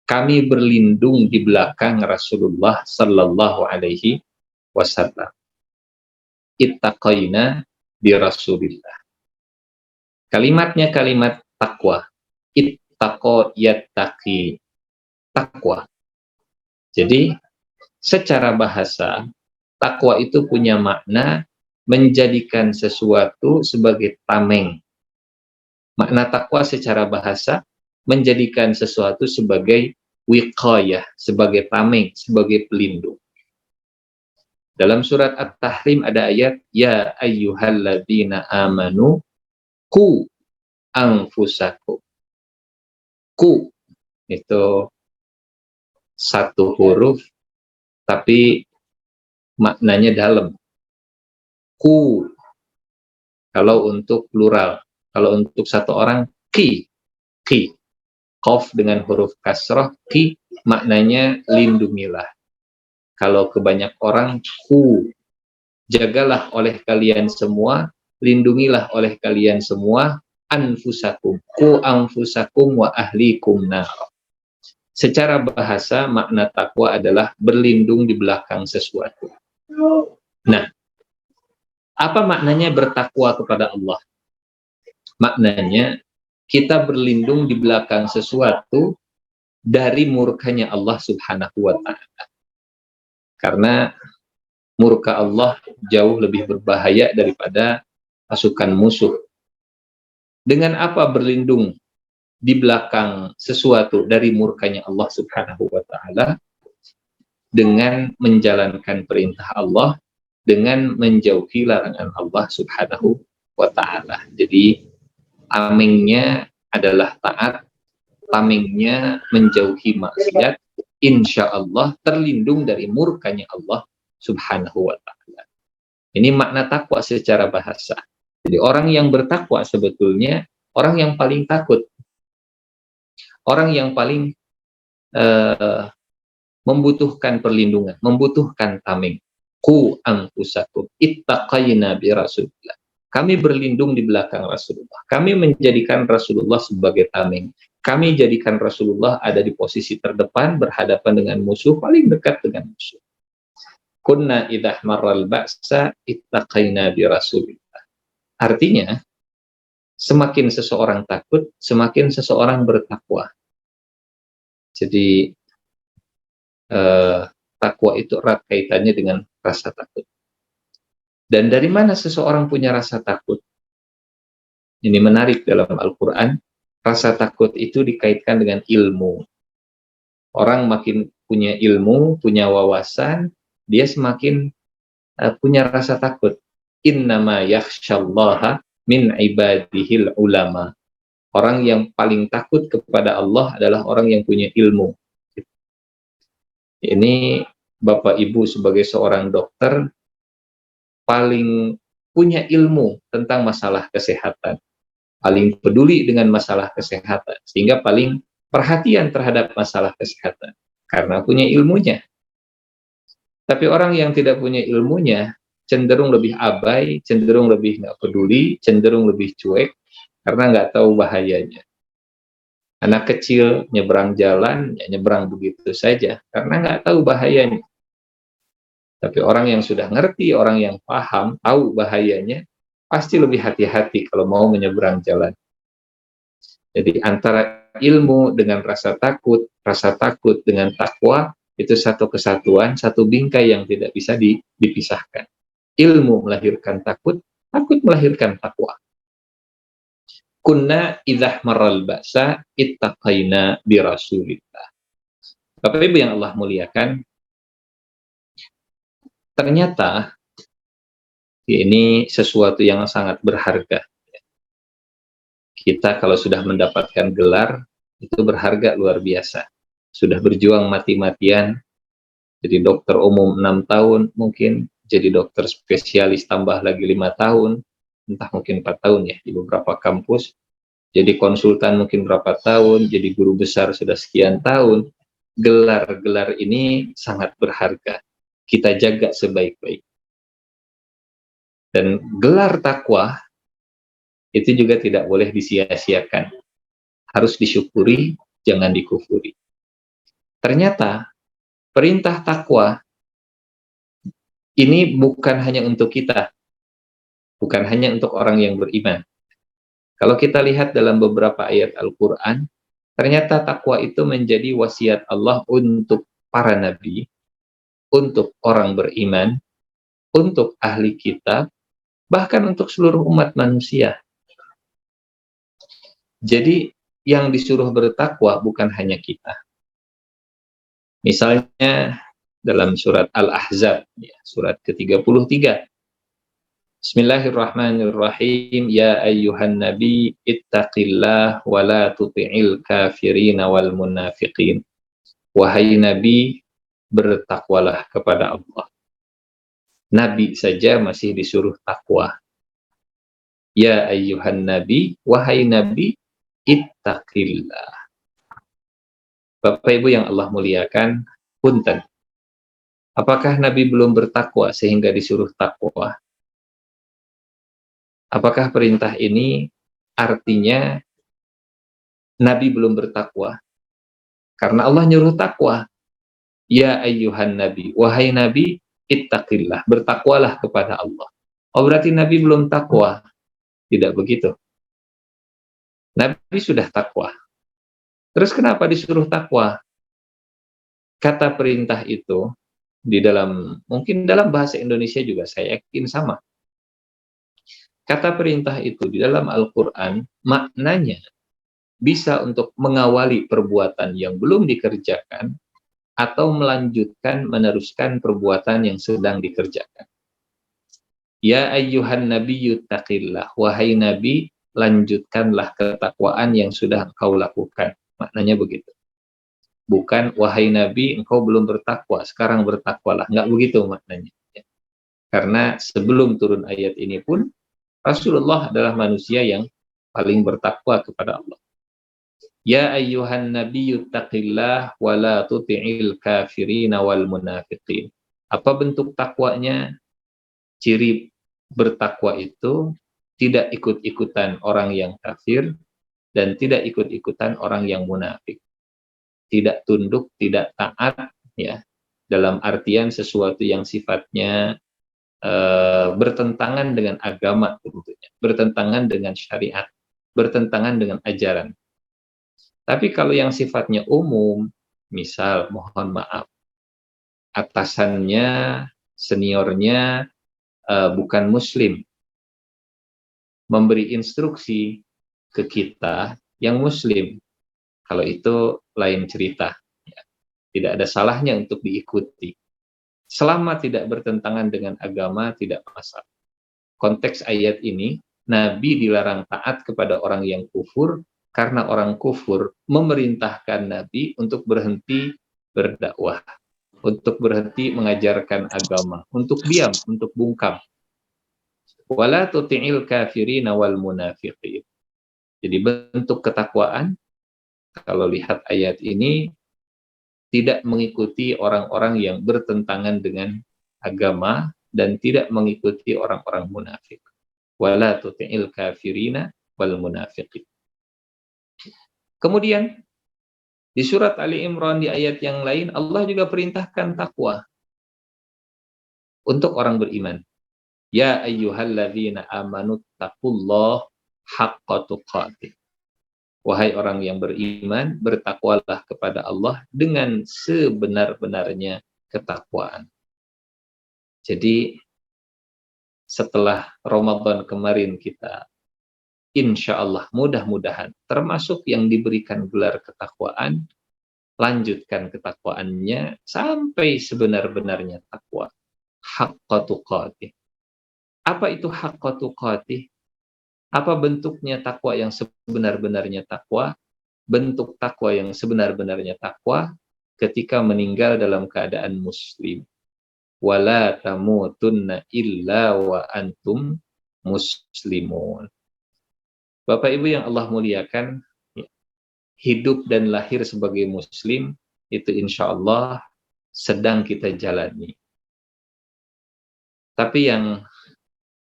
Speaker 2: Kami berlindung di belakang Rasulullah sallallahu alaihi wasallam. Ittaqaina bi Rasulillah. Kalimatnya kalimat takwa. Ittaqa yattaqi. Takwa. Jadi secara bahasa takwa itu punya makna menjadikan sesuatu sebagai tameng. Makna takwa secara bahasa menjadikan sesuatu sebagai wiqayah, sebagai tameng, sebagai pelindung. Dalam surat At-Tahrim ada ayat, ya ayyuhalladzina amanu ku anfusakum. Ku itu satu huruf tapi maknanya dalam. Ku kalau untuk plural, kalau untuk satu orang ki. Qaf dengan huruf kasrah, ki maknanya lindungilah. Kalau ke banyak orang, ku jagalah oleh kalian semua, lindungilah oleh kalian semua anfusakum, ku anfusakum wa ahlikum nar. Secara bahasa makna takwa adalah berlindung di belakang sesuatu. Nah, apa maknanya bertakwa kepada Allah? Maknanya kita berlindung di belakang sesuatu dari murkanya Allah Subhanahu wa ta'ala. Karena murka Allah jauh lebih berbahaya daripada pasukan musuh. Dengan apa berlindung di belakang sesuatu dari murkanya Allah Subhanahu wa ta'ala? Dengan menjalankan perintah Allah, dengan menjauhi larangan Allah Subhanahu wa ta'ala. Jadi tamengnya adalah taat, tamengnya menjauhi maksiat, insya Allah terlindung dari murkanya Allah Subhanahu wa ta'ala. Ini makna takwa secara bahasa. Jadi orang yang bertakwa sebetulnya orang yang paling takut, orang yang paling membutuhkan perlindungan, membutuhkan tameng. Ku anfusakum ittaqaina bi Rasulillah. Kami berlindung di belakang Rasulullah. Kami menjadikan Rasulullah sebagai tameng. Kami jadikan Rasulullah ada di posisi terdepan, berhadapan dengan musuh, paling dekat dengan musuh. Kunna idah marral ba'sa ittaqaina bi Rasulillah. Artinya, semakin seseorang takut, semakin seseorang bertakwa. Jadi, takwa itu erat kaitannya dengan rasa takut. Dan dari mana seseorang punya rasa takut? Ini menarik dalam Al-Quran. Rasa takut itu dikaitkan dengan ilmu. Orang makin punya ilmu, punya wawasan, dia semakin punya rasa takut. Innama yakhsyallaha min ibadihil ulama. Orang yang paling takut kepada Allah adalah orang yang punya ilmu. Ini Bapak Ibu sebagai seorang dokter paling punya ilmu tentang masalah kesehatan, paling peduli dengan masalah kesehatan, sehingga paling perhatian terhadap masalah kesehatan karena punya ilmunya. Tapi orang yang tidak punya ilmunya cenderung lebih abai, cenderung lebih nggak peduli, cenderung lebih cuek karena nggak tahu bahayanya. Anak kecil nyebrang jalan, ya nyebrang begitu saja karena nggak tahu bahayanya. Tapi orang yang sudah ngerti, orang yang paham, tahu bahayanya, pasti lebih hati-hati kalau mau menyeberang jalan. Jadi antara ilmu dengan rasa takut dengan takwa, itu satu kesatuan, satu bingkai yang tidak bisa dipisahkan. Ilmu melahirkan takut, takut melahirkan takwa. Kunna idzah marral ba'sa ittaqaina bi Rasulillah. Bapak Ibu yang Allah muliakan, ternyata ini sesuatu yang sangat berharga. Kita kalau sudah mendapatkan gelar, itu berharga luar biasa. Sudah berjuang mati-matian, jadi dokter umum 6 tahun mungkin, jadi dokter spesialis tambah lagi 5 tahun, entah mungkin 4 tahun ya di beberapa kampus, jadi konsultan mungkin berapa tahun, jadi guru besar sudah sekian tahun. Gelar-gelar ini sangat berharga, kita jaga sebaik-baik. Dan gelar takwa itu juga tidak boleh disia-siakan, harus disyukuri, jangan dikufuri. Ternyata perintah takwa ini bukan hanya untuk kita, bukan hanya untuk orang yang beriman. Kalau kita lihat dalam beberapa ayat Al-Quran, ternyata takwa itu menjadi wasiat Allah untuk para nabi, untuk orang beriman, untuk ahli kitab, bahkan untuk seluruh umat manusia. Jadi yang disuruh bertakwa bukan hanya kita. Misalnya dalam surat Al-Ahzab, ya, surat ke-33. Bismillahirrahmanirrahim. Ya ayyuhan nabi ittaqillah wa la tuti'il kafirina wal munafiqin. Wahai nabi, bertakwalah kepada Allah. Nabi saja masih disuruh takwa. Ya ayyuhan nabi, wahai nabi, ittaqillah. Bapak Ibu yang Allah muliakan, punten. Apakah Nabi belum bertakwa sehingga disuruh takwa? Apakah perintah ini artinya Nabi belum bertakwa? Karena Allah nyuruh takwa. Ya ayyuhan nabi, wahai nabi, ittaqillah, bertakwalah kepada Allah. Oh, berarti Nabi belum takwa? Tidak begitu. Nabi sudah takwa. Terus kenapa disuruh takwa? Kata perintah itu di dalam, mungkin dalam bahasa Indonesia juga saya yakin sama. Kata perintah itu di dalam Al-Quran maknanya bisa untuk mengawali perbuatan yang belum dikerjakan atau melanjutkan, meneruskan perbuatan yang sedang dikerjakan. Ya ayyuhan nabiyyu taqillah, wahai nabi, lanjutkanlah ketakwaan yang sudah engkau lakukan. Maknanya begitu. Bukan, wahai nabi, engkau belum bertakwa, sekarang bertakwalah. Enggak begitu maknanya. Karena sebelum turun ayat ini pun, Rasulullah adalah manusia yang paling bertakwa kepada Allah. Ya ayyuhan nabiyyu taqillah wa la tuti'il kafirina wal munafiqin. Apa bentuk takwanya? Ciri bertakwa itu tidak ikut-ikutan orang yang kafir dan tidak ikut-ikutan orang yang munafik. Tidak tunduk, tidak taat, ya, dalam artian sesuatu yang sifatnya bertentangan dengan agama tentunya, bertentangan dengan syariat, bertentangan dengan ajaran. Tapi kalau yang sifatnya umum, misal mohon maaf, atasannya, seniornya bukan muslim, memberi instruksi ke kita yang muslim, kalau itu lain cerita. Tidak ada salahnya untuk diikuti. Selama tidak bertentangan dengan agama, tidak masalah. Konteks ayat ini, Nabi dilarang taat kepada orang yang kufur, karena orang kufur memerintahkan Nabi untuk berhenti berdakwah, untuk berhenti mengajarkan agama, untuk diam, untuk bungkam. Wala tuti'il kafirina wal munafiqin. Jadi bentuk ketakwaan, kalau lihat ayat ini, tidak mengikuti orang-orang yang bertentangan dengan agama dan tidak mengikuti orang-orang munafik. Wala tuti'il kafirina wal munafiqin. Kemudian di surat Ali Imran di ayat yang lain Allah juga perintahkan takwa untuk orang beriman. Ya ayyuhalladzina amanu taqullaha haqqa tuqatih. Wahai orang yang beriman, bertakwalah kepada Allah dengan sebenar-benarnya ketakwaan. Jadi setelah Ramadan kemarin kita, insya Allah mudah-mudahan termasuk yang diberikan gelar ketakwaan, lanjutkan ketakwaannya sampai sebenar-benarnya takwa. Haqqa tuqatih. Apa itu haqqa tuqatih? Apa bentuknya takwa yang sebenar-benarnya takwa? Bentuk takwa yang sebenar-benarnya takwa ketika meninggal dalam keadaan muslim. Wala tamutunna illa wa antum muslimun. Bapak Ibu yang Allah muliakan, hidup dan lahir sebagai muslim itu insya Allah sedang kita jalani. Tapi yang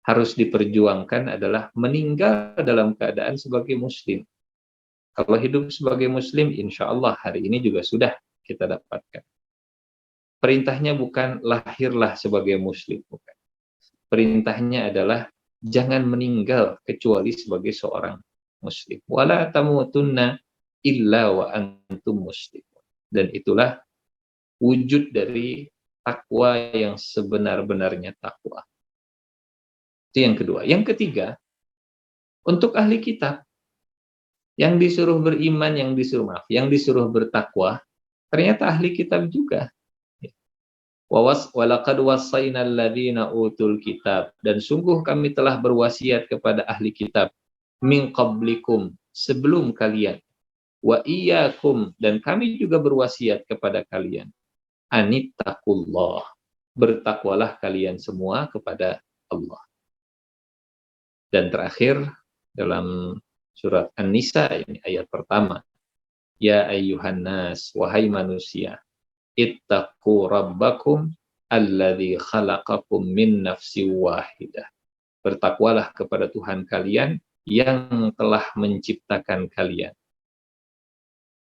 Speaker 2: harus diperjuangkan adalah meninggal dalam keadaan sebagai muslim. Kalau hidup sebagai muslim, insya Allah hari ini juga sudah kita dapatkan. Perintahnya bukan lahirlah sebagai muslim, bukan. Perintahnya adalah jangan meninggal kecuali sebagai seorang muslim. Wala tamutunna illa wa antum muslim. Dan itulah wujud dari takwa yang sebenar-benarnya takwa. Itu yang kedua. Yang ketiga, untuk ahli kitab yang disuruh beriman, yang disuruh bertakwa, ternyata ahli kitab juga. Walaqad wassayna alladziina utul kitab, dan sungguh kami telah berwasiat kepada ahli kitab min qablikum, sebelum kalian, wa iyyakum, dan kami juga berwasiat kepada kalian, anittaqullah, bertakwalah kalian semua kepada Allah. Dan terakhir dalam surat An-Nisa ini ayat pertama, ya ayyuhan nas, wahai manusia, ittaqu rabbakum alladzi khalaqakum min nafsin wahidah. Bertakwalah kepada Tuhan kalian yang telah menciptakan kalian.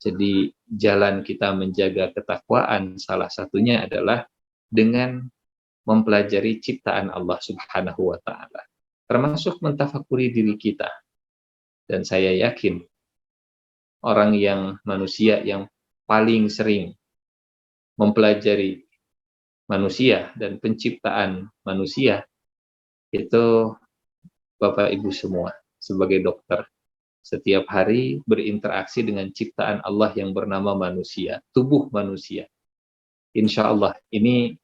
Speaker 2: Jadi jalan kita menjaga ketakwaan salah satunya adalah dengan mempelajari ciptaan Allah Subhanahu wa taala, termasuk mentafakuri diri kita. Dan saya yakin orang yang manusia yang paling sering mempelajari manusia dan penciptaan manusia itu Bapak Ibu semua sebagai dokter. Setiap hari berinteraksi dengan ciptaan Allah yang bernama manusia, tubuh manusia. Insya Allah ini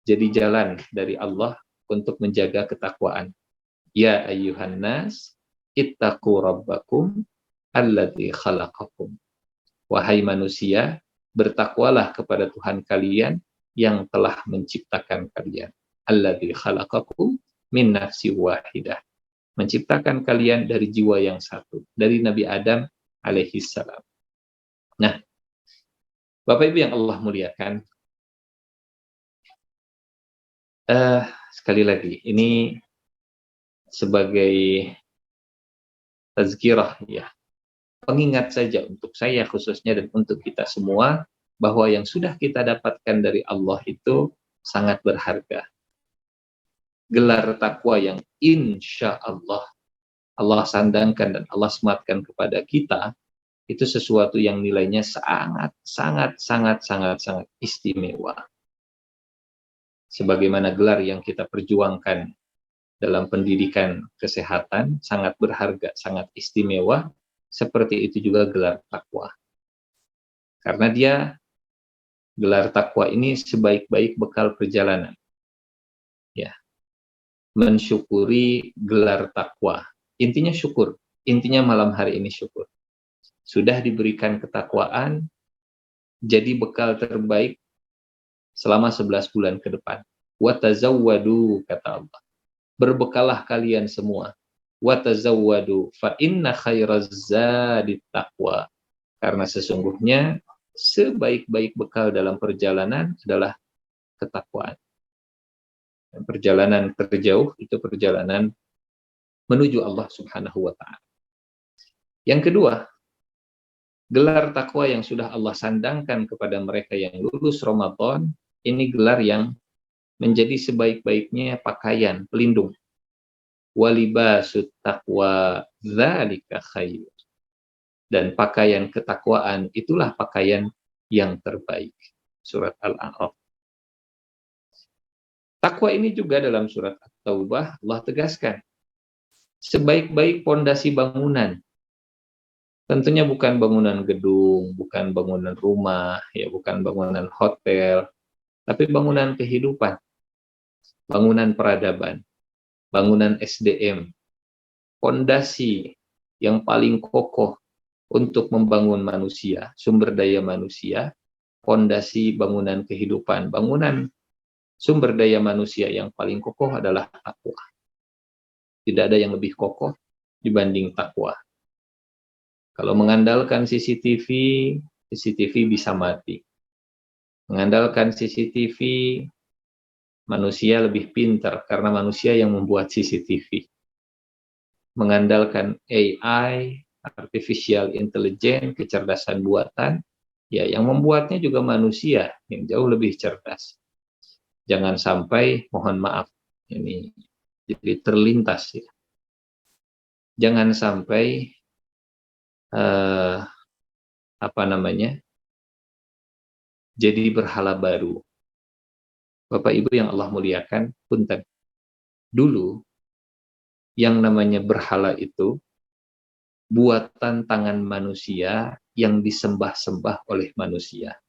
Speaker 2: jadi jalan dari Allah untuk menjaga ketakwaan. Ya ayyuhan nas, ittaqu rabbakum alladzi khalaqakum. Wahai manusia, bertakwalah kepada Tuhan kalian yang telah menciptakan kalian. Alladzi khalaqakum min nafsin wahidah. Menciptakan kalian dari jiwa yang satu, dari Nabi Adam alaihissalam. Nah, Bapak Ibu yang Allah muliakan, sekali lagi, ini sebagai tazkirah, ya, pengingat saja untuk saya khususnya dan untuk kita semua, bahwa yang sudah kita dapatkan dari Allah itu sangat berharga. Gelar takwa yang insya Allah Allah sandangkan dan Allah sematkan kepada kita, itu sesuatu yang nilainya sangat istimewa. Sebagaimana gelar yang kita perjuangkan dalam pendidikan kesehatan sangat berharga, sangat istimewa, seperti itu juga gelar takwa. Karena dia, gelar takwa ini sebaik-baik bekal perjalanan. Ya. Mensyukuri gelar takwa. Intinya syukur. Intinya malam hari ini syukur. Sudah diberikan ketakwaan, jadi bekal terbaik selama 11 bulan ke depan. Wa tazawwadu, kata Allah. Berbekalah kalian semua. Wa tazawwadu fa inna khairaz zadi taqwa. Karena sesungguhnya sebaik-baik bekal dalam perjalanan adalah ketakwaan. Perjalanan terjauh itu perjalanan menuju Allah Subhanahu wa ta'ala. Yang kedua, gelar takwa yang sudah Allah sandangkan kepada mereka yang lulus Ramadan, ini gelar yang menjadi sebaik-baiknya pakaian pelindung. Walibasut taqwa dzalika khair. Dan pakaian ketakwaan itulah pakaian yang terbaik. Surat Al-A'raf. Takwa ini juga dalam surat At-Taubah Allah tegaskan, sebaik-baik pondasi bangunan. Tentunya bukan bangunan gedung, bukan bangunan rumah, ya, bukan bangunan hotel, tapi bangunan kehidupan, bangunan peradaban, bangunan SDM, pondasi yang paling kokoh untuk membangun manusia, sumber daya manusia, pondasi bangunan kehidupan, bangunan sumber daya manusia yang paling kokoh adalah takwa. Tidak ada yang lebih kokoh dibanding takwa. Kalau mengandalkan CCTV, CCTV bisa mati. Mengandalkan CCTV, manusia lebih pintar karena manusia yang membuat CCTV. Mengandalkan AI, artificial intelligence, kecerdasan buatan, ya yang membuatnya juga manusia yang jauh lebih cerdas. Jangan sampai, mohon maaf, ini jadi terlintas ya. Jangan sampai jadi berhala baru. Bapak Ibu yang Allah muliakan, punten. Dulu yang namanya berhala itu buatan tangan manusia yang disembah-sembah oleh manusia.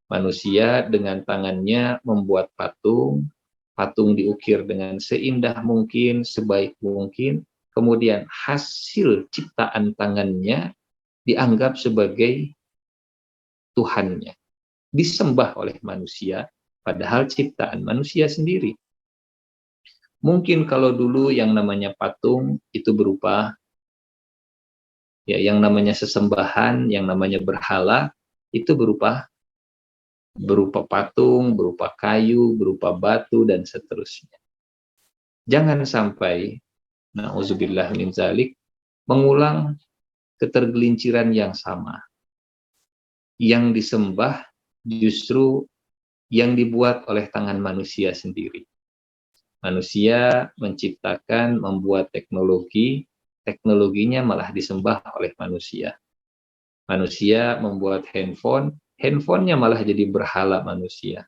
Speaker 2: Manusia dengan tangannya membuat patung, patung diukir dengan seindah mungkin, sebaik mungkin, kemudian hasil ciptaan tangannya dianggap sebagai Tuhannya, disembah oleh manusia, padahal ciptaan manusia sendiri. Mungkin kalau dulu yang namanya patung itu berupa ya yang namanya sesembahan, yang namanya berhala itu berupa patung, berupa kayu, berupa batu dan seterusnya. Jangan sampai na'udzubillah min zalik mengulang ketergelinciran yang sama. Yang disembah justru yang dibuat oleh tangan manusia sendiri. Manusia menciptakan, membuat teknologi, teknologinya malah disembah oleh manusia. Manusia membuat handphone, handphonenya malah jadi berhala manusia.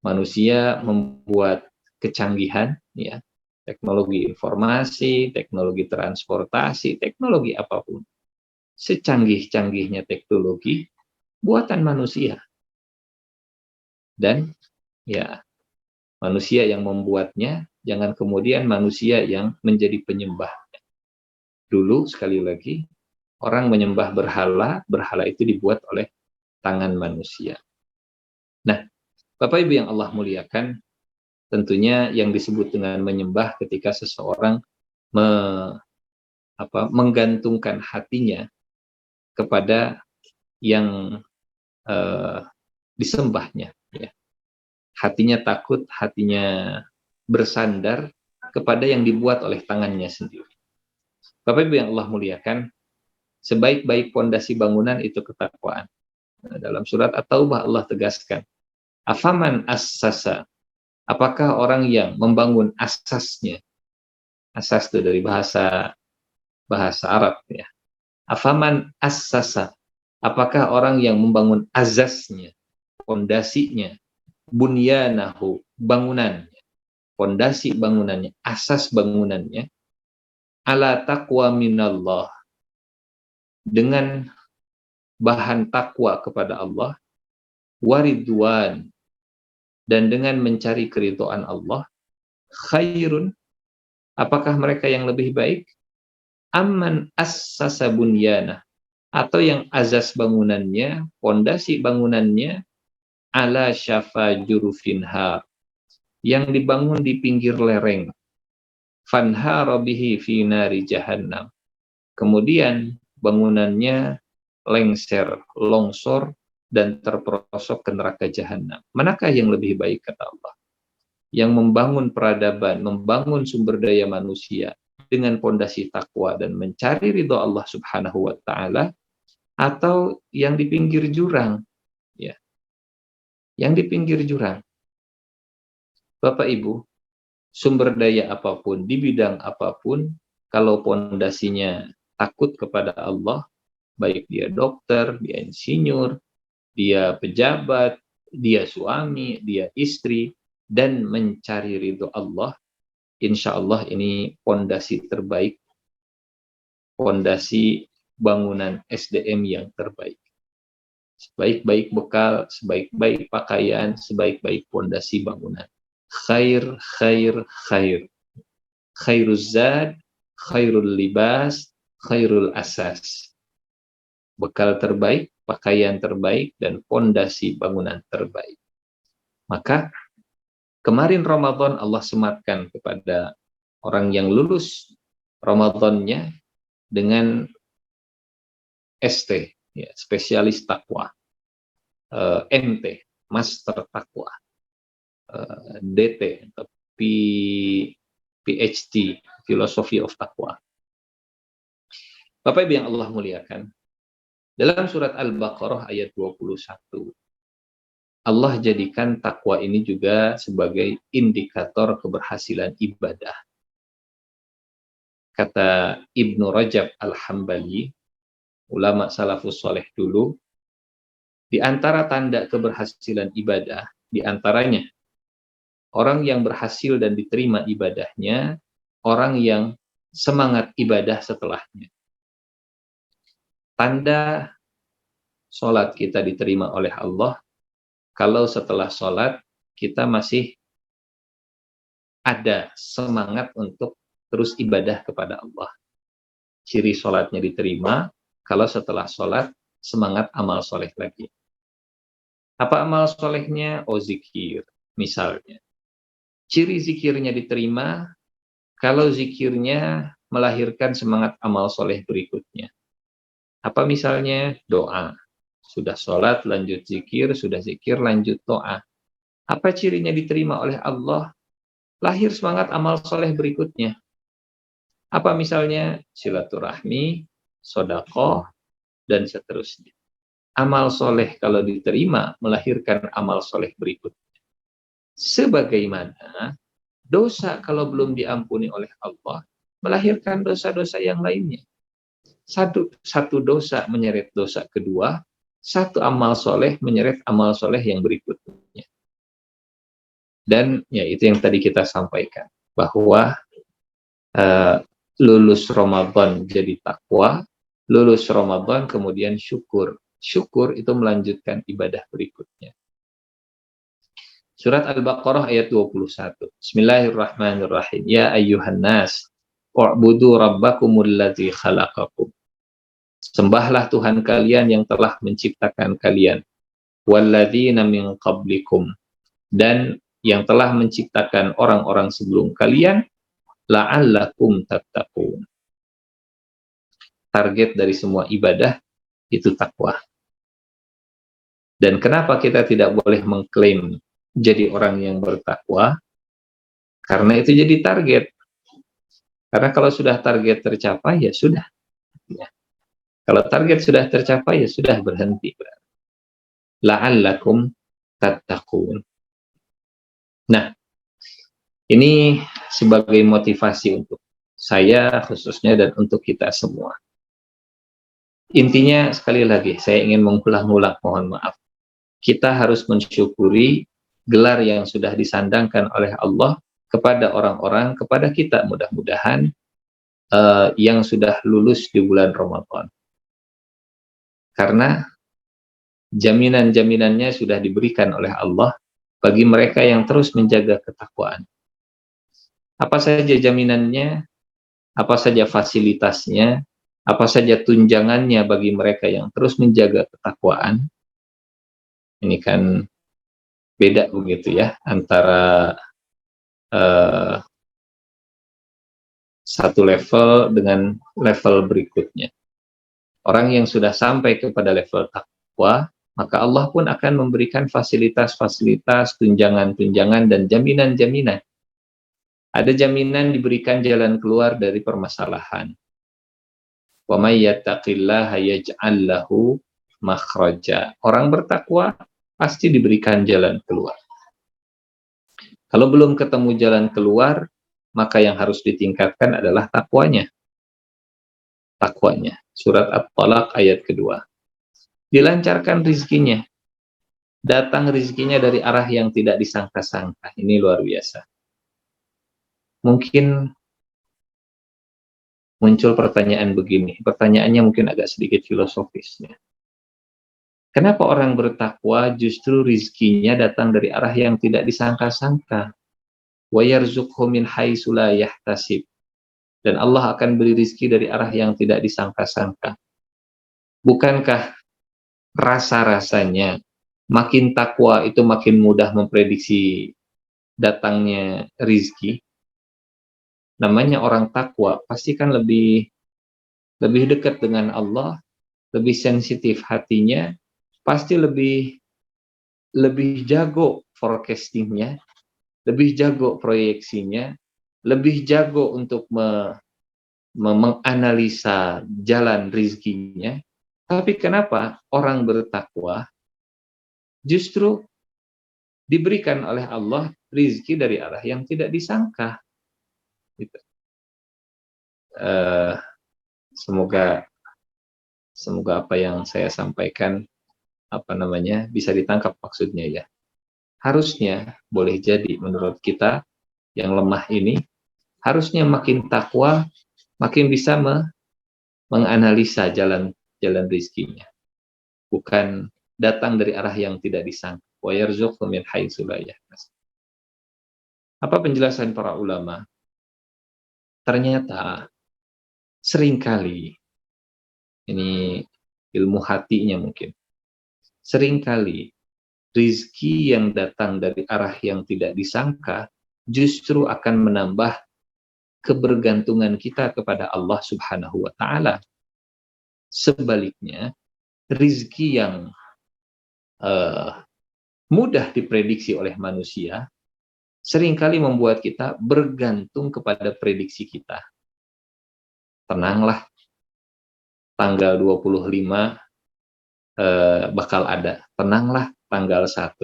Speaker 2: Manusia membuat kecanggihan, ya, teknologi informasi, teknologi transportasi, teknologi apapun. Secanggih-canggihnya teknologi, buatan manusia. Dan ya, manusia yang membuatnya, jangan kemudian manusia yang menjadi penyembahnya. Dulu sekali lagi, orang menyembah berhala, berhala itu dibuat oleh tangan manusia. Nah, Bapak Ibu yang Allah muliakan, tentunya yang disebut dengan menyembah ketika seseorang menggantungkan hatinya kepada yang disembahnya. Ya. Hatinya takut, hatinya bersandar kepada yang dibuat oleh tangannya sendiri. Bapak Ibu yang Allah muliakan, sebaik-baik pondasi bangunan itu ketakwaan. Nah, dalam surat At-Taubah Allah tegaskan, afaman assasa, apakah orang yang membangun asasnya, asas itu dari bahasa Arab ya. Afaman assasa, apakah orang yang membangun azasnya, pondasinya, bunyanahu, bangunannya, pondasi bangunannya, asas bangunannya, ala taqwa minallah, dengan bahan takwa kepada Allah, waridwan, dan dengan mencari keridhaan Allah, khairun, apakah mereka yang lebih baik? Amman assasa bunyanah, atau yang azas bangunannya, pondasi bangunannya, ala syafa jurufin har, yang dibangun di pinggir lereng, fanhara bihi fi nari jahannam, kemudian bangunannya longsor dan terperosok ke neraka jahanam. Manakah yang lebih baik, kata Allah? Yang membangun peradaban, membangun sumber daya manusia dengan pondasi takwa dan mencari ridho Allah Subhanahu wa taala, atau yang di pinggir jurang, ya. Yang di pinggir jurang. Bapak Ibu, sumber daya apapun, di bidang apapun, kalau pondasinya takut kepada Allah, baik dia dokter, dia insinyur, dia pejabat, dia suami, dia istri, dan mencari ridho Allah, insya Allah ini pondasi terbaik, pondasi bangunan SDM yang terbaik. Sebaik-baik bekal, sebaik-baik pakaian, sebaik-baik pondasi bangunan. Khair, khair, khair. Khairul zad, khairul libas, khairul asas. Bekal terbaik, pakaian terbaik, dan pondasi bangunan terbaik. Maka kemarin Ramadan Allah sematkan kepada orang yang lulus Ramadannya dengan ST, ya, spesialis takwa, MT, Master Takwa, DT, atau PhD, Philosophy of Takwa. Bapak Ibu yang Allah muliakan, dalam surat Al-Baqarah ayat 21, Allah jadikan takwa ini juga sebagai indikator keberhasilan ibadah. Kata Ibnu Rajab Al-Hambali, ulama salafus soleh dulu, di antara tanda keberhasilan ibadah, di antaranya orang yang berhasil dan diterima ibadahnya, orang yang semangat ibadah setelahnya. Tanda sholat kita diterima oleh Allah, kalau setelah sholat kita masih ada semangat untuk terus ibadah kepada Allah. Ciri sholatnya diterima, kalau setelah sholat semangat amal soleh lagi. Apa amal solehnya? Oh, zikir misalnya. Ciri zikirnya diterima kalau zikirnya melahirkan semangat amal soleh berikutnya. Apa misalnya? Doa. Sudah sholat lanjut zikir, sudah zikir lanjut doa. Apa cirinya diterima oleh Allah? Lahir semangat amal soleh berikutnya. Apa misalnya? Silaturahmi, sedekah, dan seterusnya. Amal soleh kalau diterima melahirkan amal soleh berikutnya. Sebagaimana dosa kalau belum diampuni oleh Allah melahirkan dosa-dosa yang lainnya. Satu dosa menyeret dosa kedua, satu amal soleh menyeret amal soleh yang berikutnya. Dan ya itu yang tadi kita sampaikan, bahwa lulus Ramadan jadi takwa, lulus Ramadan kemudian syukur. Syukur itu melanjutkan ibadah berikutnya. Surat Al-Baqarah ayat 21. Bismillahirrahmanirrahim. Ya ayyuhan nas, u'budu rabbakumul ladzi khalaqakum. Sembahlah Tuhan kalian yang telah menciptakan kalian. Walladzina min qablikum, dan yang telah menciptakan orang-orang sebelum kalian, la'allakum tattaqun. Target dari semua ibadah itu takwa. Dan kenapa kita tidak boleh mengklaim jadi orang yang bertakwa? Karena itu jadi target. Karena kalau sudah target tercapai, ya sudah. Ya. Kalau target sudah tercapai, ya sudah berhenti. La'allakum tattaqun. Nah, ini sebagai motivasi untuk saya khususnya dan untuk kita semua. Intinya sekali lagi, saya ingin mengulang-ulang, mohon maaf. Kita harus mensyukuri gelar yang sudah disandangkan oleh Allah kepada orang-orang, kepada kita mudah-mudahan yang sudah lulus di bulan Ramadan. Karena jaminan-jaminannya sudah diberikan oleh Allah bagi mereka yang terus menjaga ketakwaan. Apa saja jaminannya, apa saja fasilitasnya, apa saja tunjangannya bagi mereka yang terus menjaga ketakwaan. Ini kan beda begitu ya, antara satu level dengan level berikutnya. Orang yang sudah sampai kepada level takwa, maka Allah pun akan memberikan fasilitas-fasilitas, tunjangan-tunjangan, dan jaminan-jaminan. Ada jaminan diberikan jalan keluar dari permasalahan. Wa may yattaqillaha yaj'al lahu makhraja. Orang bertakwa pasti diberikan jalan keluar. Kalau belum ketemu jalan keluar, maka yang harus ditingkatkan adalah takwanya. Takwanya. Surat At-Talaq ayat kedua. Dilancarkan rizkinya. Datang rizkinya dari arah yang tidak disangka-sangka. Ini luar biasa. Mungkin muncul pertanyaan begini. Pertanyaannya mungkin agak sedikit filosofis. Ya. Kenapa orang bertakwa justru rizkinya datang dari arah yang tidak disangka-sangka? Wa yarzuqhu min haitsu la yahtasib. Dan Allah akan beri rizki dari arah yang tidak disangka-sangka. Bukankah rasa-rasanya makin takwa itu makin mudah memprediksi datangnya rizki? Namanya orang takwa pasti kan lebih dekat dengan Allah, lebih sensitif hatinya, pasti lebih jago forecastingnya, lebih jago proyeksinya, lebih jago untuk menganalisa jalan rizkinya. Tapi kenapa orang bertakwa justru diberikan oleh Allah rizki dari arah yang tidak disangka? Gitu. Uh, semoga apa yang saya sampaikan bisa ditangkap maksudnya ya. Harusnya boleh jadi menurut kita yang lemah ini harusnya makin takwa, makin bisa menganalisa jalan rizkinya, bukan datang dari arah yang tidak disangka. Wa yarzuqhu min haitsu la yahtasib. Apa penjelasan para ulama? Ternyata seringkali, ini ilmu hatinya mungkin, seringkali rizki yang datang dari arah yang tidak disangka justru akan menambah kebergantungan kita kepada Allah Subhanahu wa Ta'ala. Sebaliknya, rizki yang mudah diprediksi oleh manusia seringkali membuat kita bergantung kepada prediksi kita. Tenanglah, tanggal 25 bakal ada. Tenanglah, tanggal 1.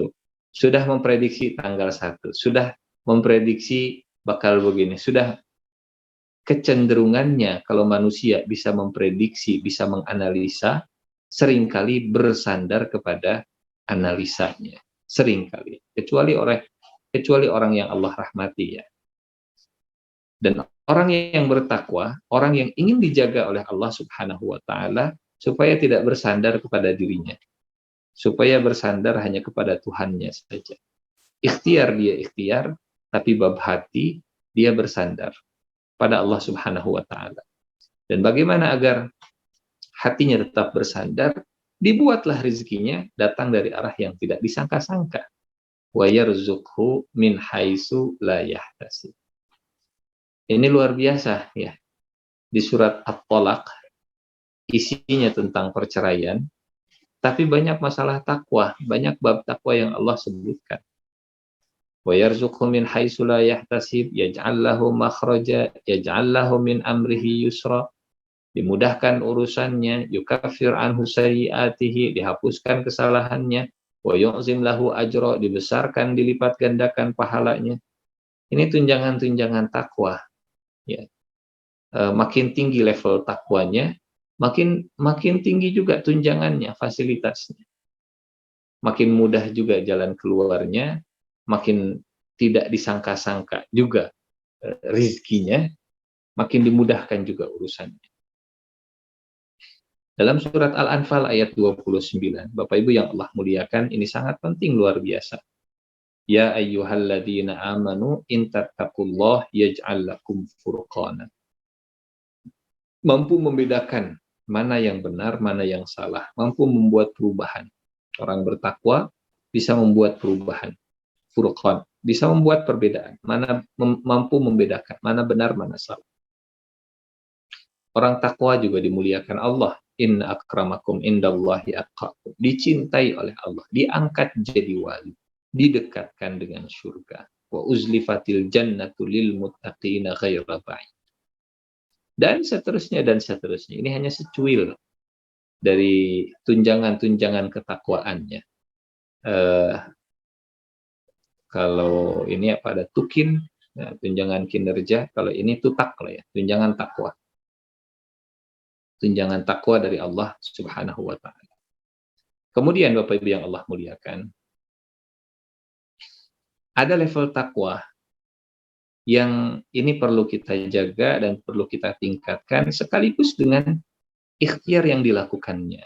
Speaker 2: Sudah memprediksi tanggal 1. Sudah memprediksi bakal begini. Sudah kecenderungannya kalau manusia bisa memprediksi, bisa menganalisa, seringkali bersandar kepada analisanya. Seringkali. Kecuali orang yang Allah rahmati ya. Dan orang yang bertakwa, orang yang ingin dijaga oleh Allah Subhanahu wa Ta'ala, supaya tidak bersandar kepada dirinya, supaya bersandar hanya kepada Tuhannya saja. Ikhtiar dia ikhtiar, tapi bab hati dia bersandar pada Allah Subhanahu wa Ta'ala. Dan bagaimana agar hatinya tetap bersandar? Dibuatlah rezekinya datang dari arah yang tidak disangka-sangka. Wa yarzuqhu min haitsu la yahtasib. Ini luar biasa ya. Di surat At-Tolaq isinya tentang perceraian, tapi banyak masalah takwa, banyak bab takwa yang Allah sebutkan. Wa yarzuqhu min haitsu la yahtasib, yaj'al lahu makhraja, yaj'al lahu min amrihi yusra. Dimudahkan urusannya, yukaffir anhu sayyi'atihi, dihapuskan kesalahannya, wa yu'zim lahu ajra, dibesarkan, dilipat gandakan pahalanya. Ini tunjangan-tunjangan takwa. Ya. Makin tinggi level takwanya, makin tinggi juga tunjangannya, fasilitasnya. Makin mudah juga jalan keluarnya, makin tidak disangka-sangka juga rizkinya, makin dimudahkan juga urusannya. Dalam surat Al-Anfal ayat 29, Bapak Ibu yang Allah muliakan, ini sangat penting, luar biasa. Ya ayyuhalladzina amanu in tattaqullah yaj'al lakum furqana. Mampu membedakan mana yang benar, mana yang salah. Mampu membuat perubahan. Orang bertakwa bisa membuat perubahan. Furqan, bisa membuat perbedaan. Mampu membedakan mana benar, mana salah. Orang takwa juga dimuliakan Allah. Inna akramakum indallahi atqakum. Dicintai oleh Allah, diangkat jadi wali, didekatkan dengan surga. Wa uzlifatil jannatu lil muttaqina ghaira ba'id. Dan seterusnya dan seterusnya. Ini hanya secuil dari tunjangan-tunjangan ketakwaannya. Kalau ini ada tukin, ya, tunjangan kinerja. Kalau ini tutak lah ya, tunjangan takwa. Tunjangan takwa dari Allah Subhanahu wa Ta'ala. Kemudian Bapak Ibu yang Allah muliakan, ada level takwa yang ini perlu kita jaga dan perlu kita tingkatkan sekaligus dengan ikhtiar yang dilakukannya.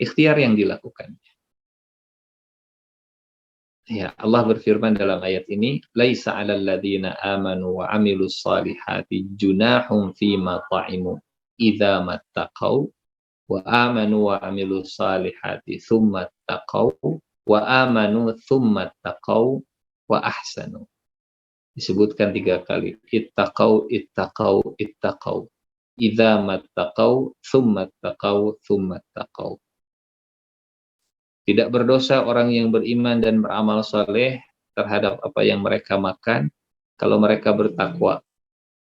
Speaker 2: Ikhtiar yang dilakukannya. Ya, Allah berfirman dalam ayat ini, "Laisa 'alal ladzina amanu wa 'amilus shalihati junahum fima ta'imu idza mattaqau wa amanu wa 'amilus shalihati tsumma taqau wa amanu tsumma taqau wa ahsanu." disebutkan 3 kali. Ittaqau, ittaqau, ittaqau. Idza mattaqau, tsummattaqau, tsummattaqau. Tidak berdosa orang yang beriman dan beramal soleh terhadap apa yang mereka makan, kalau mereka bertakwa.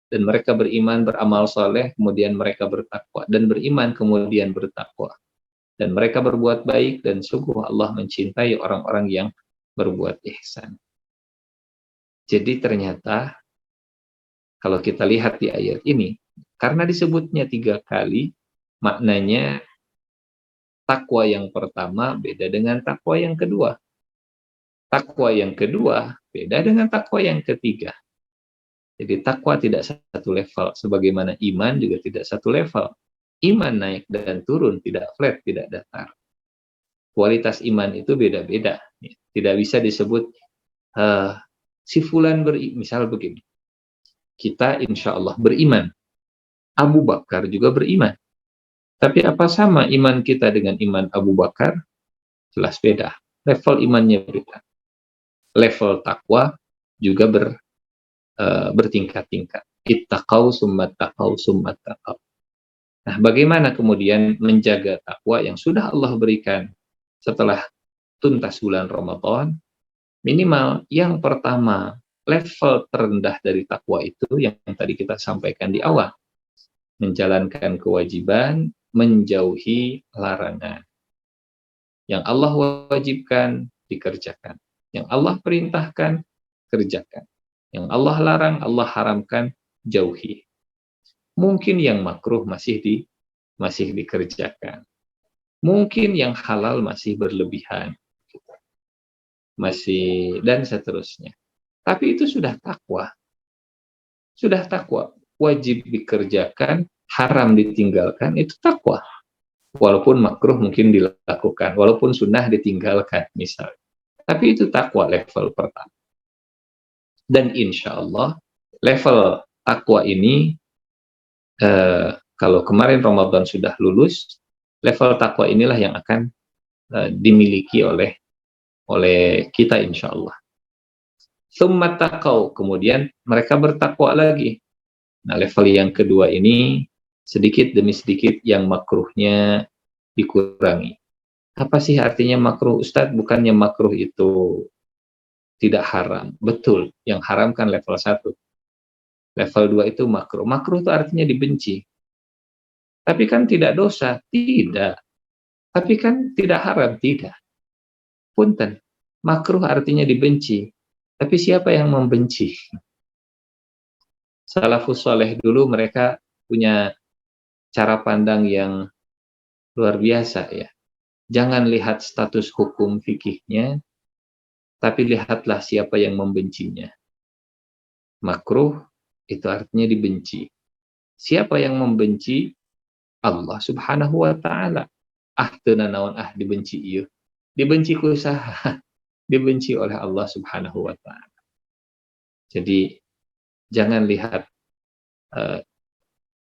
Speaker 2: Dan mereka beriman, beramal soleh, kemudian mereka bertakwa. Dan beriman, kemudian bertakwa. Dan mereka berbuat baik, dan sungguh Allah mencintai orang-orang yang berbuat ihsan. Jadi ternyata, kalau kita lihat di ayat ini, karena disebutnya 3 kali, maknanya takwa yang pertama beda dengan takwa yang kedua. Takwa yang kedua beda dengan takwa yang ketiga. Jadi takwa tidak satu level, sebagaimana iman juga tidak satu level. Iman naik dan turun, tidak flat, tidak datar. Kualitas iman itu beda-beda. Tidak bisa disebut si fulan misal begini. Kita insya Allah beriman. Abu Bakar juga beriman. Tapi apa sama iman kita dengan iman Abu Bakar? Jelas beda. Level imannya beda. Level takwa juga bertingkat-tingkat. Ittaqau summat taqau summat taqau. Nah, bagaimana kemudian menjaga takwa yang sudah Allah berikan setelah tuntas bulan Ramadan? Minimal yang pertama, level terendah dari takwa itu yang tadi kita sampaikan di awal. Menjalankan kewajiban, menjauhi larangan. Yang Allah wajibkan, dikerjakan. Yang Allah perintahkan, kerjakan. Yang Allah larang, Allah haramkan, jauhi. Mungkin yang makruh masih dikerjakan. Mungkin yang halal masih berlebihan. Dan seterusnya. Tapi itu sudah takwa. Sudah takwa. Wajib dikerjakan, haram ditinggalkan, itu takwa. Walaupun makruh mungkin dilakukan, walaupun sunnah ditinggalkan misalnya. Tapi itu takwa level pertama. Dan insya Allah level takwa ini kalau kemarin Ramadan sudah lulus, level takwa inilah yang akan dimiliki oleh kita insya Allah. Tsumma taqau, kemudian mereka bertakwa lagi. Nah, level yang kedua ini sedikit demi sedikit yang makruhnya dikurangi. Apa sih artinya makruh, Ustadz? Bukannya makruh itu tidak haram. Betul, yang haram kan level 1. Level 2 itu makruh. Makruh itu artinya dibenci. Tapi kan tidak dosa? Tidak. Tapi kan tidak haram? Tidak. Punten. Makruh artinya dibenci. Tapi siapa yang membenci? Salafus saleh dulu mereka punya cara pandang yang luar biasa ya. Jangan lihat status hukum fikihnya, tapi lihatlah siapa yang membencinya. Makruh itu artinya dibenci. Siapa yang membenci? Allah subhanahu wa ta'ala. Teu naon dibenci ieu. Dibenci ku saha? Dibenci oleh Allah subhanahu wa ta'ala. Jadi jangan lihat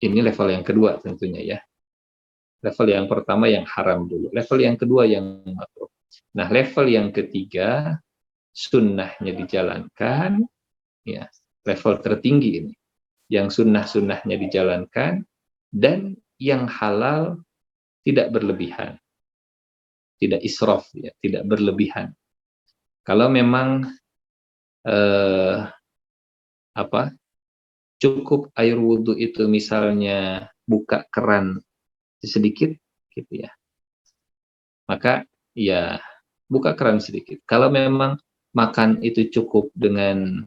Speaker 2: ini level yang kedua tentunya ya. Level yang pertama yang haram dulu. Level yang kedua yang makruh. Nah, level yang ketiga sunnahnya dijalankan, ya, level tertinggi ini. Yang sunnah-sunnahnya dijalankan dan yang halal tidak berlebihan. Tidak israf ya, tidak berlebihan. Kalau memang cukup air wudhu itu misalnya buka keran sedikit gitu ya, maka ya buka keran sedikit. Kalau memang makan itu cukup dengan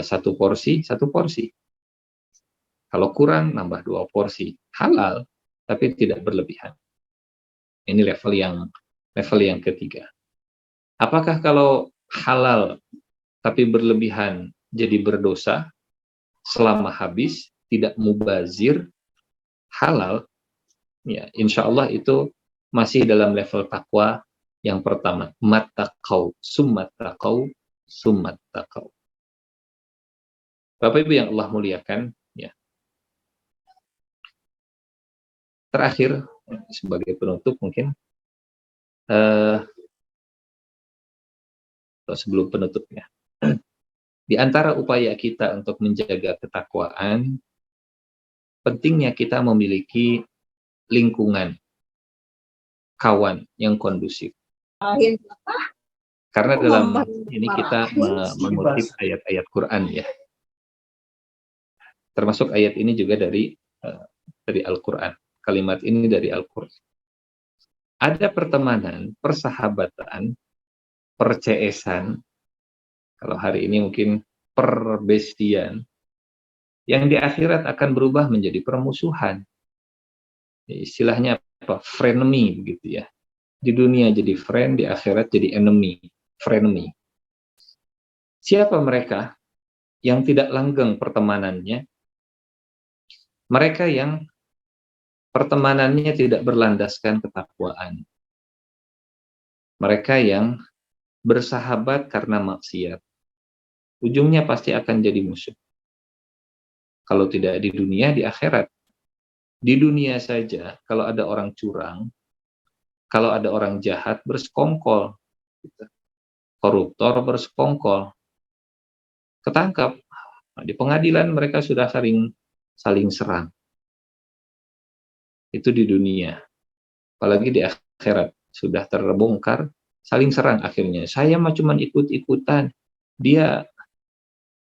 Speaker 2: satu porsi. Kalau kurang nambah 2 porsi. Halal tapi tidak berlebihan. Ini level yang ketiga. Apakah kalau halal tapi berlebihan jadi berdosa? Selama habis, tidak mubazir, halal, ya insya Allah itu masih dalam level takwa yang pertama. Mattaqau, summattaqau, summattaqau. Bapak Ibu yang Allah muliakan, ya. Terakhir, sebagai penutup mungkin, atau sebelum penutupnya, Di antara upaya kita untuk menjaga ketakwaan, pentingnya kita memiliki lingkungan, kawan yang kondusif. Karena dalam ini kita mengutip ayat-ayat Quran ya. Termasuk ayat ini juga dari Al-Quran. Kalimat ini dari Al-Quran. Ada pertemanan, persahabatan, perceesan, kalau hari ini mungkin perbestian, yang di akhirat akan berubah menjadi permusuhan. Istilahnya apa? Frenemy begitu ya. Di dunia jadi friend, di akhirat jadi enemy, frenemy. Siapa mereka yang tidak langgeng pertemanannya? Mereka yang pertemanannya tidak berlandaskan ketakwaan. Mereka yang bersahabat karena maksiat. Ujungnya pasti akan jadi musuh. Kalau tidak di dunia, di akhirat. Di dunia saja, kalau ada orang curang, kalau ada orang jahat bersekongkol, koruptor bersekongkol, ketangkap. Nah, di pengadilan mereka sudah saling serang. Itu di dunia. Apalagi di akhirat sudah terbongkar, saling serang akhirnya. Saya mah cuma ikut-ikutan. Dia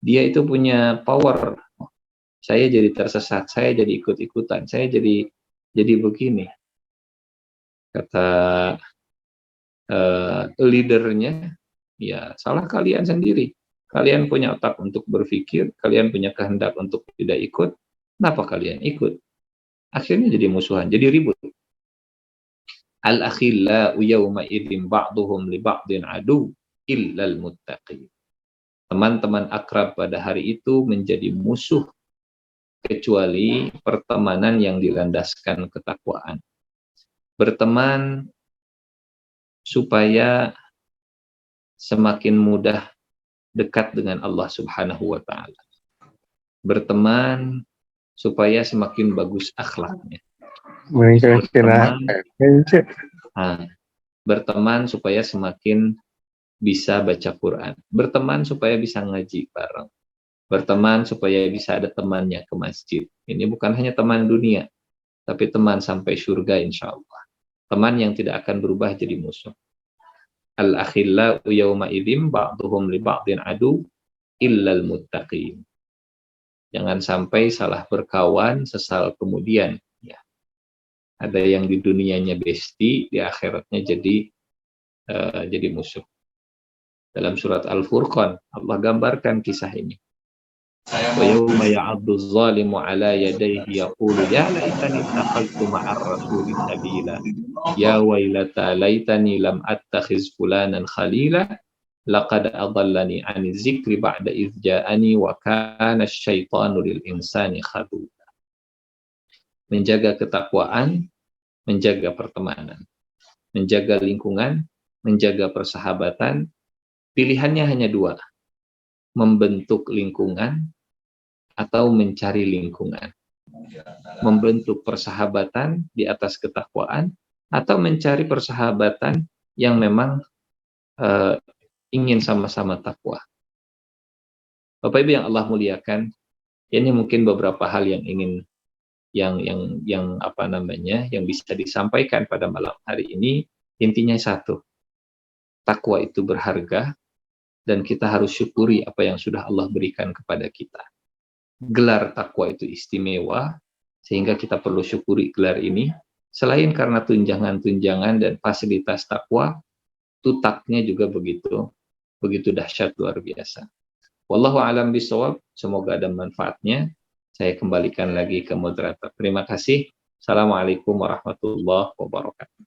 Speaker 2: itu punya power. Saya jadi tersesat, saya jadi ikut-ikutan, saya jadi begini. Kata leadernya, ya salah kalian sendiri. Kalian punya otak untuk berpikir, kalian punya kehendak untuk tidak ikut, kenapa kalian ikut? Akhirnya jadi musuhan, jadi ribut. Al-akhillau yawma idzin ba'duhum li ba'din adu illal muttaqin. Teman-teman akrab pada hari itu menjadi musuh kecuali pertemanan yang dilandaskan ketakwaan. Berteman supaya semakin mudah dekat dengan Allah Subhanahu wa Ta'ala. Berteman supaya semakin bagus akhlaknya. Berteman supaya semakin bisa baca Quran. Berteman supaya bisa ngaji bareng. Berteman supaya bisa ada temannya ke masjid. Ini bukan hanya teman dunia, tapi teman sampai surga insya Allah. Teman yang tidak akan berubah jadi musuh. Al-akhillau yawma idzin ba'duhum li ba'din adu illal muttaqin. Jangan sampai salah berkawan sesal kemudian. Ya. Ada yang di dunianya besti, di akhiratnya jadi musuh. Dalam surat Al-Furqan, Allah gambarkan kisah ini. Wa yawma ya'addu adh-dhalimu 'ala yadayhi yaqulu ya laitani ittakhadhtu ma'ar rasuli sabila ya wailata laitani lam attakhiz fulanan khalila laqad adallani 'ani dzikri ba'da idz ja'ani wa kana asy-syaitanu lil insani khadula. Menjaga ketakwaan, menjaga pertemanan, menjaga lingkungan, menjaga persahabatan, pilihannya hanya dua. Membentuk lingkungan atau mencari lingkungan. Membentuk persahabatan di atas ketakwaan atau mencari persahabatan yang memang ingin sama-sama takwa. Bapak Ibu yang Allah muliakan, ini mungkin beberapa hal yang ingin yang bisa disampaikan pada malam hari ini. Intinya satu, takwa itu berharga dan kita harus syukuri apa yang sudah Allah berikan kepada kita. Gelar takwa itu istimewa, sehingga kita perlu syukuri gelar ini. Selain karena tunjangan-tunjangan dan fasilitas takwa, tutaknya juga begitu dahsyat, luar biasa. Wallahu a'lam bishawab. Semoga ada manfaatnya. Saya kembalikan lagi ke moderator. Terima kasih. Assalamualaikum warahmatullahi wabarakatuh.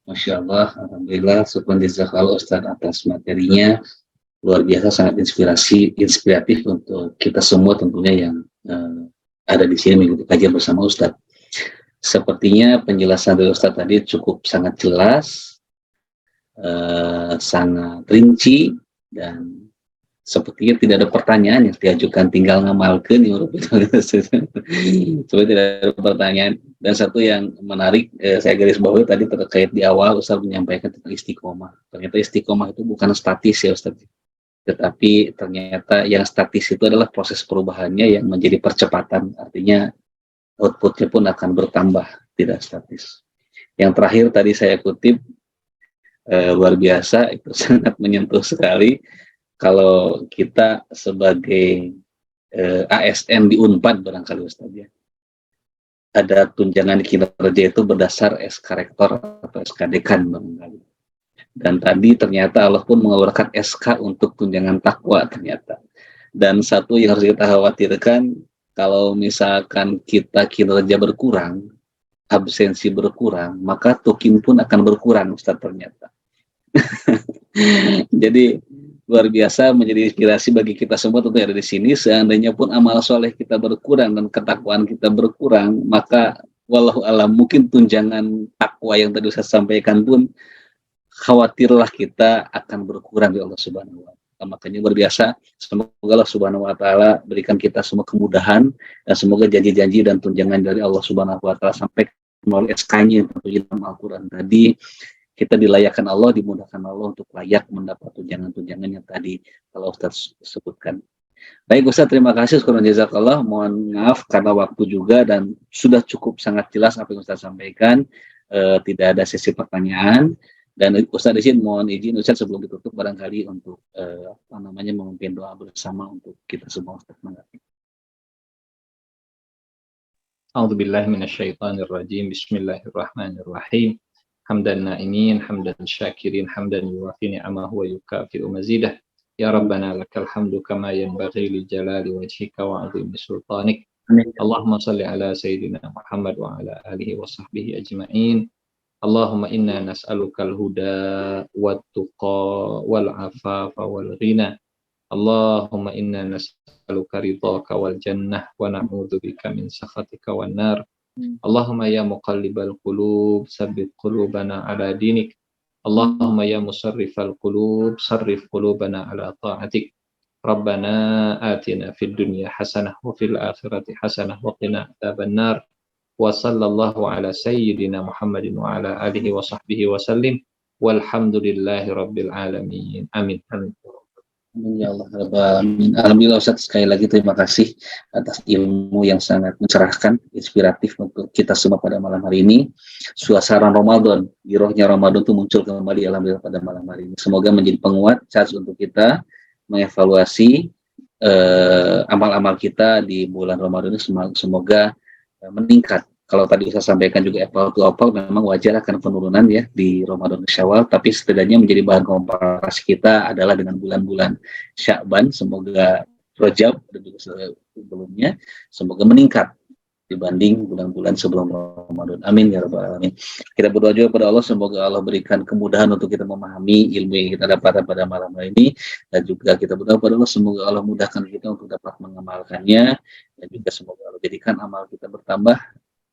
Speaker 3: Masya Allah, alhamdulillah, syukur jazakallahu Ustaz atas materinya, luar biasa, sangat inspiratif untuk kita semua tentunya yang ada di sini mengikuti kajian bersama Ustaz. Sepertinya penjelasan dari Ustaz tadi cukup sangat jelas, sangat rinci, dan sepertinya tidak ada pertanyaan yang diajukan, tinggal ngamalkeun ya seperti tidak ada pertanyaan. Dan satu yang menarik saya garis bawahi tadi terkait di awal Ustaz menyampaikan tentang istiqomah. Ternyata istiqomah itu bukan statis ya Ustaz, tetapi ternyata yang statis itu adalah proses perubahannya yang menjadi percepatan, artinya outputnya pun akan bertambah, tidak statis. Yang terakhir tadi saya kutip, luar biasa, itu sangat menyentuh sekali. Kalau kita sebagai ASN di Unpad barangkali Ustaz ya, ada tunjangan kinerja itu berdasar SK Rektor atau SK Dekan barangkali. Dan tadi ternyata Allah pun mengeluarkan SK untuk tunjangan takwa ternyata. Dan satu yang harus kita khawatirkan, kalau misalkan kita kinerja berkurang, absensi berkurang, maka tukin pun akan berkurang Ustaz ternyata. Jadi luar biasa, menjadi inspirasi bagi kita semua tentu yang ada di sini. Seandainya pun amal soleh kita berkurang dan ketakwaan kita berkurang, maka wallahu alam mungkin tunjangan takwa yang tadi saya sampaikan pun khawatirlah kita akan berkurang di Allah Subhanahu wa Ta'ala. Makanya luar biasa, semoga Allah Subhanahu wa Ta'ala berikan kita semua kemudahan, dan semoga janji-janji dan tunjangan dari Allah Subhanahu wa Ta'ala sampai melalui SK-nya dalam Al-Quran tadi, kita dilayakkan Allah, dimudahkan Allah untuk layak mendapat tunjangan-tunjangan yang tadi kalau Ustaz sebutkan. Baik Ustaz, terima kasih. Syukur jazakallah. Mohon maaf karena waktu juga dan sudah cukup sangat jelas apa yang Ustaz sampaikan. Tidak ada sesi pertanyaan. Dan Ustaz izin, mohon izin Ustaz sebelum ditutup barangkali untuk memimpin doa bersama untuk kita semua Ustaz.
Speaker 2: A'udzubillahi minasyaitonirrajim. Bismillahirrahmanirrahim. Hamdan na'imin, hamdan syakirin, hamdan yuwafi ni'amahu wa yukafi'u mazidah. Ya Rabbana lakal hamdu kama yanbaghi li jalali wajhika wa 'azimi sultanik. Allahumma salli ala sayyidina Muhammad wa ala alihi wa sahbihi ajma'in. Allahumma inna nas'alukal huda wat tuqa wal afafa wal ghina. Allahumma inna nas'aluka ridhaka wal jannah wa na'udzubika min sakhatika wan nar. Allahumma ya muqallibal qulub sabbit qulubana ala dinik. Allahumma ya musarrifal qulub sarrif qulubana ala ta'atik. Rabbana atina fid dunya hasanah wa fil akhirati hasanah wa qina adzaban nar. Wa sallallahu ala sayyidina Muhammadin wa ala alihi wa sahbihi wa sallim. Walhamdulillahi rabbil alamin. Amin. Amin.
Speaker 3: Ya Allah, amin. Alhamdulillah Ustaz, sekali lagi terima kasih atas ilmu yang sangat mencerahkan, inspiratif untuk kita semua pada malam hari ini. Suasana Ramadan, di rohnya Ramadan itu muncul kembali alhamdulillah pada malam hari ini. Semoga menjadi penguat charge untuk kita mengevaluasi amal-amal kita di bulan Ramadan ini, semoga meningkat. Kalau tadi saya sampaikan juga apple to apple, memang wajar akan penurunan ya di Ramadan Syawal, tapi setidaknya menjadi bahan komparasi kita adalah dengan bulan-bulan Sya'ban. Semoga Rajab dan juga sebelumnya semoga meningkat dibanding bulan-bulan sebelum Ramadan. Amin ya rabbal alamin. Kita berdoa juga kepada Allah, semoga Allah berikan kemudahan untuk kita memahami ilmu yang kita dapatkan pada malam hari ini, dan juga kita berdoa kepada Allah, semoga Allah mudahkan kita untuk dapat mengamalkannya, dan juga semoga Allah jadikan amal kita bertambah,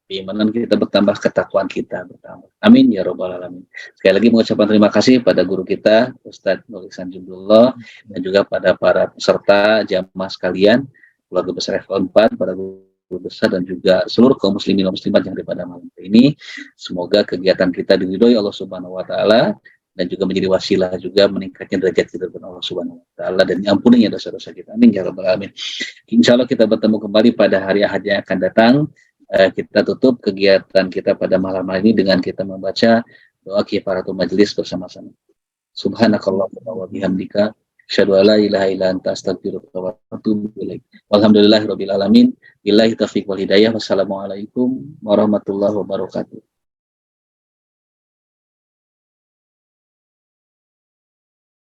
Speaker 3: keimanan kita bertambah, ketakwaan kita bertambah. Amin ya rabbal alamin. Sekali lagi mengucapkan terima kasih pada guru kita Ustadz Nur Ihsan Jundullah, dan juga pada para peserta jamaah sekalian, keluarga besar F4, para guru besar, dan juga seluruh kaum muslimin dan muslimat yang ada pada malam ini. Semoga kegiatan kita diridhoi Allah Subhanahu wa Ta'ala, dan juga menjadi wasilah juga meningkatnya derajat kita dengan Allah Subhanahu wa Ta'ala, dan diampuninya dosa-dosa kita. Amin ya rabbal alamin. Insyaallah kita bertemu kembali pada hari Ahad yang akan datang. Kita tutup kegiatan kita pada malam hari ini dengan kita membaca doa kifaratul majlis bersama-sama. Subhanakallahumma wa bihamdika asyhadu an la ilaha illa anta astaghfiruka wa atubu ilaik. Walhamdulillahirabbil alamin. Billahi taufiq wal hidayah. Wassalamualaikum warahmatullahi wabarakatuh.